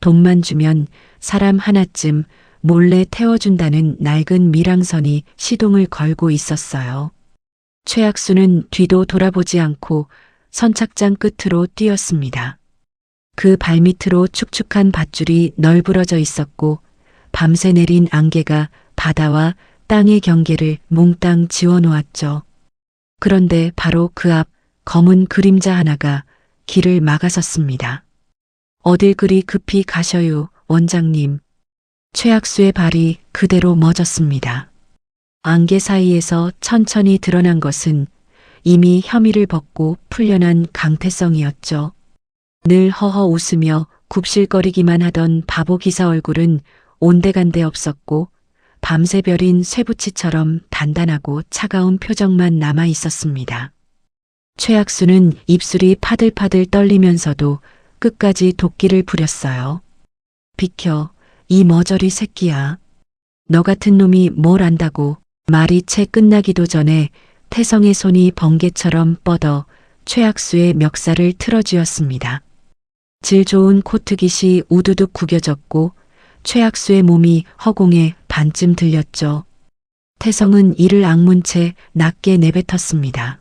돈만 주면 사람 하나쯤 몰래 태워준다는 낡은 밀항선이 시동을 걸고 있었어요. 최학수는 뒤도 돌아보지 않고 선착장 끝으로 뛰었습니다. 그 발밑으로 축축한 밧줄이 널브러져 있었고 밤새 내린 안개가 바다와 땅의 경계를 몽땅 지워놓았죠. 그런데 바로 그 앞 검은 그림자 하나가 길을 막아섰습니다. 어딜 그리 급히 가셔요, 원장님. 최학수의 발이 그대로 멎었습니다. 안개 사이에서 천천히 드러난 것은 이미 혐의를 벗고 풀려난 강태성이었죠. 늘 허허 웃으며 굽실거리기만 하던 바보 기사 얼굴은 온데간데 없었고 밤새 별인 쇠붙이처럼 단단하고 차가운 표정만 남아 있었습니다. 최학수는 입술이 파들파들 떨리면서도 끝까지 도끼를 부렸어요. 비켜, 이 머저리 새끼야. 너 같은 놈이 뭘 안다고. 말이 채 끝나기도 전에 태성의 손이 번개처럼 뻗어 최학수의 멱살을 틀어쥐었습니다. 질 좋은 코트깃이 우두둑 구겨졌고 최학수의 몸이 허공에 반쯤 들렸죠. 태성은 이를 악문 채 낮게 내뱉었습니다.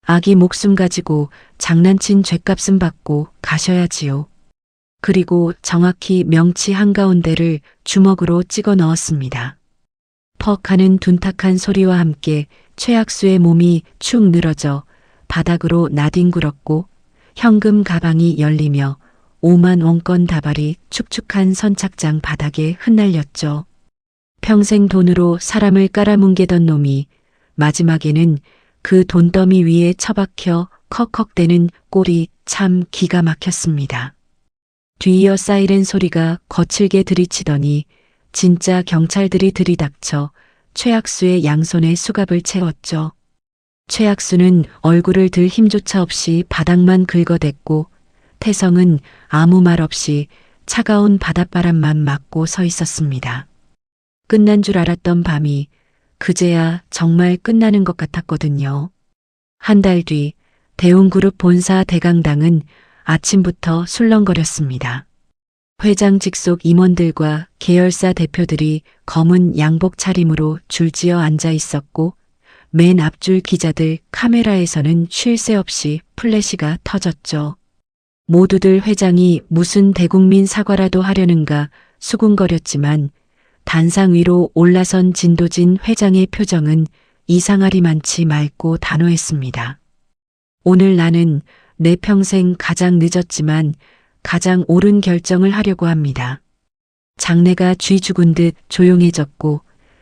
아기 목숨 가지고 장난친 죗값은 받고 가셔야지요. 그리고 정확히 명치 한가운데를 주먹으로 찍어 넣었습니다. 퍽 하는 둔탁한 소리와 함께 최학수의 몸이 축 늘어져 바닥으로 나뒹굴었고 현금 가방이 열리며 5만 원권 다발이 축축한 선착장 바닥에 흩날렸죠. 평생 돈으로 사람을 깔아뭉개던 놈이 마지막에는 그 돈더미 위에 처박혀 컥컥대는 꼴이 참 기가 막혔습니다. 뒤이어 사이렌 소리가 거칠게 들이치더니 진짜 경찰들이 들이닥쳐 최학수의 양손에 수갑을 채웠죠. 최학수는 얼굴을 들 힘조차 없이 바닥만 긁어댔고 태성은 아무 말 없이 차가운 바닷바람만 맞고 서 있었습니다. 끝난 줄 알았던 밤이 그제야 정말 끝나는 것 같았거든요. 한 달 뒤 대웅그룹 본사 대강당은 아침부터 술렁거렸습니다. 회장 직속 임원들과 계열사 대표들이 검은 양복 차림으로 줄지어 앉아 있었고 맨 앞줄 기자들 카메라에서는 쉴 새 없이 플래시가 터졌죠. 모두들 회장이 무슨 대국민 사과라도 하려는가 수군거렸지만 단상 위로 올라선 진도진 회장의 표정은 이상하리만치 맑고 단호했습니다. 오늘 나는 내 평생 가장 늦었지만 가장 옳은 결정을 하려고 합니다. 장내가 쥐 죽은 듯 조용해졌고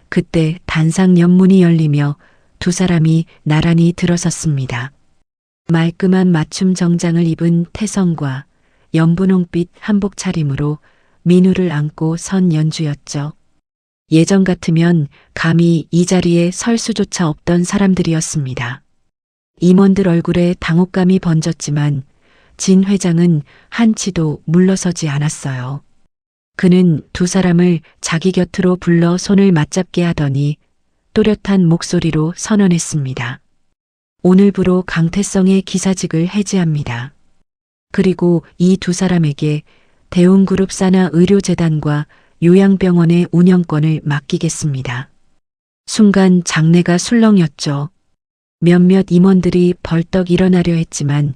그때 단상 옆문이 열리며 두 사람이 나란히 들어섰습니다. 말끔한 맞춤 정장을 입은 태성과 연분홍빛 한복 차림으로 민우를 안고 선 연주였죠. 예전 같으면 감히 이 자리에 설 수조차 없던 사람들이었습니다. 임원들 얼굴에 당혹감이 번졌지만 진 회장은 한치도 물러서지 않았어요. 그는 두 사람을 자기 곁으로 불러 손을 맞잡게 하더니 또렷한 목소리로 선언했습니다. 오늘부로 강태성의 기사직을 해지합니다. 그리고 이 두 사람에게 대웅그룹 산하 의료재단과 요양병원의 운영권을 맡기겠습니다. 순간 장내가 술렁였죠. 몇몇 임원들이 벌떡 일어나려 했지만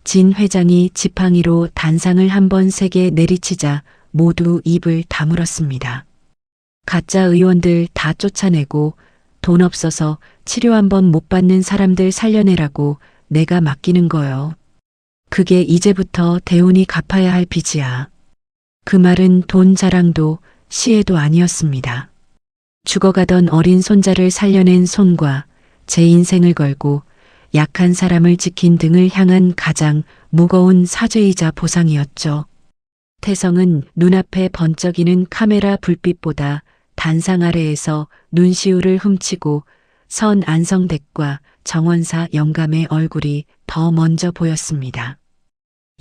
진 회장이 지팡이로 단상을 한번 세게 내리치자 모두 입을 다물었습니다. 가짜 의원들 다 쫓아내고 돈 없어서 치료 한 번 못 받는 사람들 살려내라고 내가 맡기는 거요. 그게 이제부터 대운이 갚아야 할 빚이야. 그 말은 돈 자랑도 시혜도 아니었습니다. 죽어가던 어린 손자를 살려낸 손과 제 인생을 걸고 약한 사람을 지킨 등을 향한 가장 무거운 사죄이자 보상이었죠. 태성은 눈앞에 번쩍이는 카메라 불빛보다 단상 아래에서 눈시울을 훔치고 선 안성댁과 정원사 영감의 얼굴이 더 먼저 보였습니다.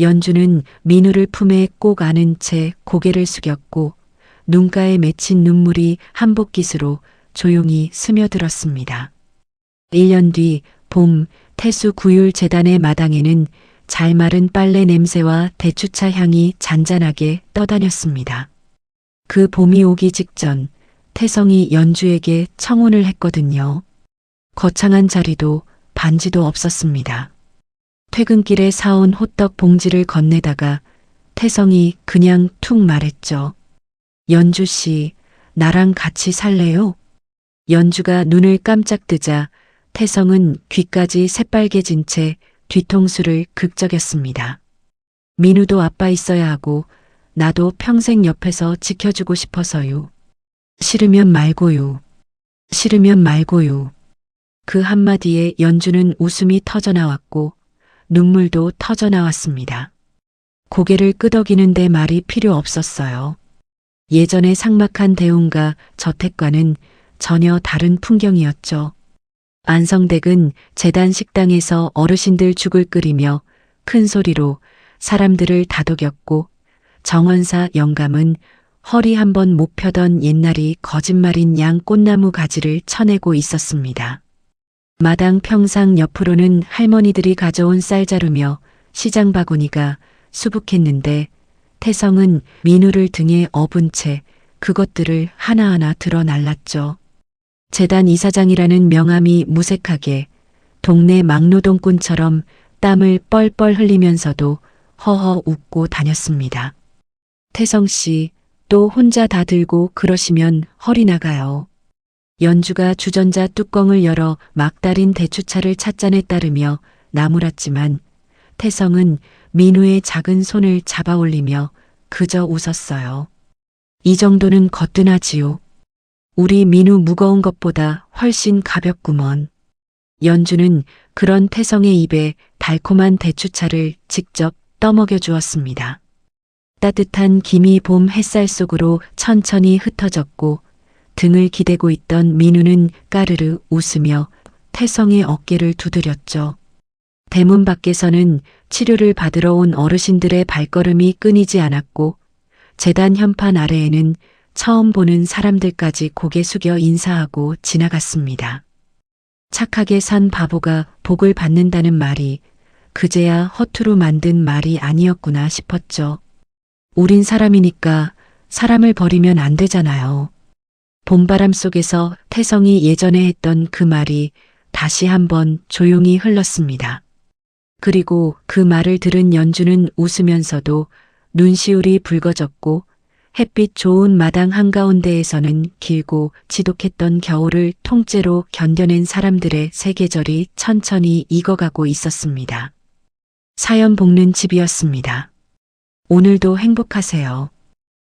연주는 민우를 품에 꼭 안은 채 고개를 숙였고 눈가에 맺힌 눈물이 한복깃으로 조용히 스며들었습니다. 1년 뒤 봄 태수구율재단의 마당에는 잘 마른 빨래 냄새와 대추차 향이 잔잔하게 떠다녔습니다. 그 봄이 오기 직전 태성이 연주에게 청혼을 했거든요. 거창한 자리도 반지도 없었습니다. 퇴근길에 사온 호떡 봉지를 건네다가 태성이 그냥 툭 말했죠. 연주 씨, 나랑 같이 살래요? 연주가 눈을 깜짝 뜨자 태성은 귀까지 새빨개진 채 뒤통수를 극적였습니다. 민우도 아빠 있어야 하고 나도 평생 옆에서 지켜주고 싶어서요. 싫으면 말고요. 싫으면 말고요. 그 한마디에 연주는 웃음이 터져나왔고 눈물도 터져나왔습니다. 고개를 끄덕이는데 말이 필요 없었어요. 예전의 삭막한 대운과 저택과는 전혀 다른 풍경이었죠. 안성댁은 재단 식당에서 어르신들 죽을 끓이며 큰 소리로 사람들을 다독였고 정원사 영감은 허리 한번 못 펴던 옛날이 거짓말인 양 꽃나무 가지를 쳐내고 있었습니다. 마당 평상 옆으로는 할머니들이 가져온 쌀자루며 시장 바구니가 수북했는데 태성은 민우를 등에 업은 채 그것들을 하나하나 들어 날랐죠. 재단 이사장이라는 명함이 무색하게 동네 막노동꾼처럼 땀을 뻘뻘 흘리면서도 허허 웃고 다녔습니다. 태성 씨, 또 혼자 다 들고 그러시면 허리 나가요. 연주가 주전자 뚜껑을 열어 막달인 대추차를 찻잔에 따르며 나무랐지만 태성은 민우의 작은 손을 잡아 올리며 그저 웃었어요. 이 정도는 거뜬하지요. 우리 민우 무거운 것보다 훨씬 가볍구먼. 연주는 그런 태성의 입에 달콤한 대추차를 직접 떠먹여 주었습니다. 따뜻한 김이 봄 햇살 속으로 천천히 흩어졌고 등을 기대고 있던 민우는 까르르 웃으며 태성의 어깨를 두드렸죠. 대문 밖에서는 치료를 받으러 온 어르신들의 발걸음이 끊이지 않았고 재단 현판 아래에는 처음 보는 사람들까지 고개 숙여 인사하고 지나갔습니다. 착하게 산 바보가 복을 받는다는 말이 그제야 허투루 만든 말이 아니었구나 싶었죠. 우린 사람이니까 사람을 버리면 안 되잖아요. 봄바람 속에서 태성이 예전에 했던 그 말이 다시 한번 조용히 흘렀습니다. 그리고 그 말을 들은 연주는 웃으면서도 눈시울이 붉어졌고 햇빛 좋은 마당 한가운데에서는 길고 지독했던 겨울을 통째로 견뎌낸 사람들의 세계절이 천천히 익어가고 있었습니다. 사연 볶는 집이었습니다. 오늘도 행복하세요.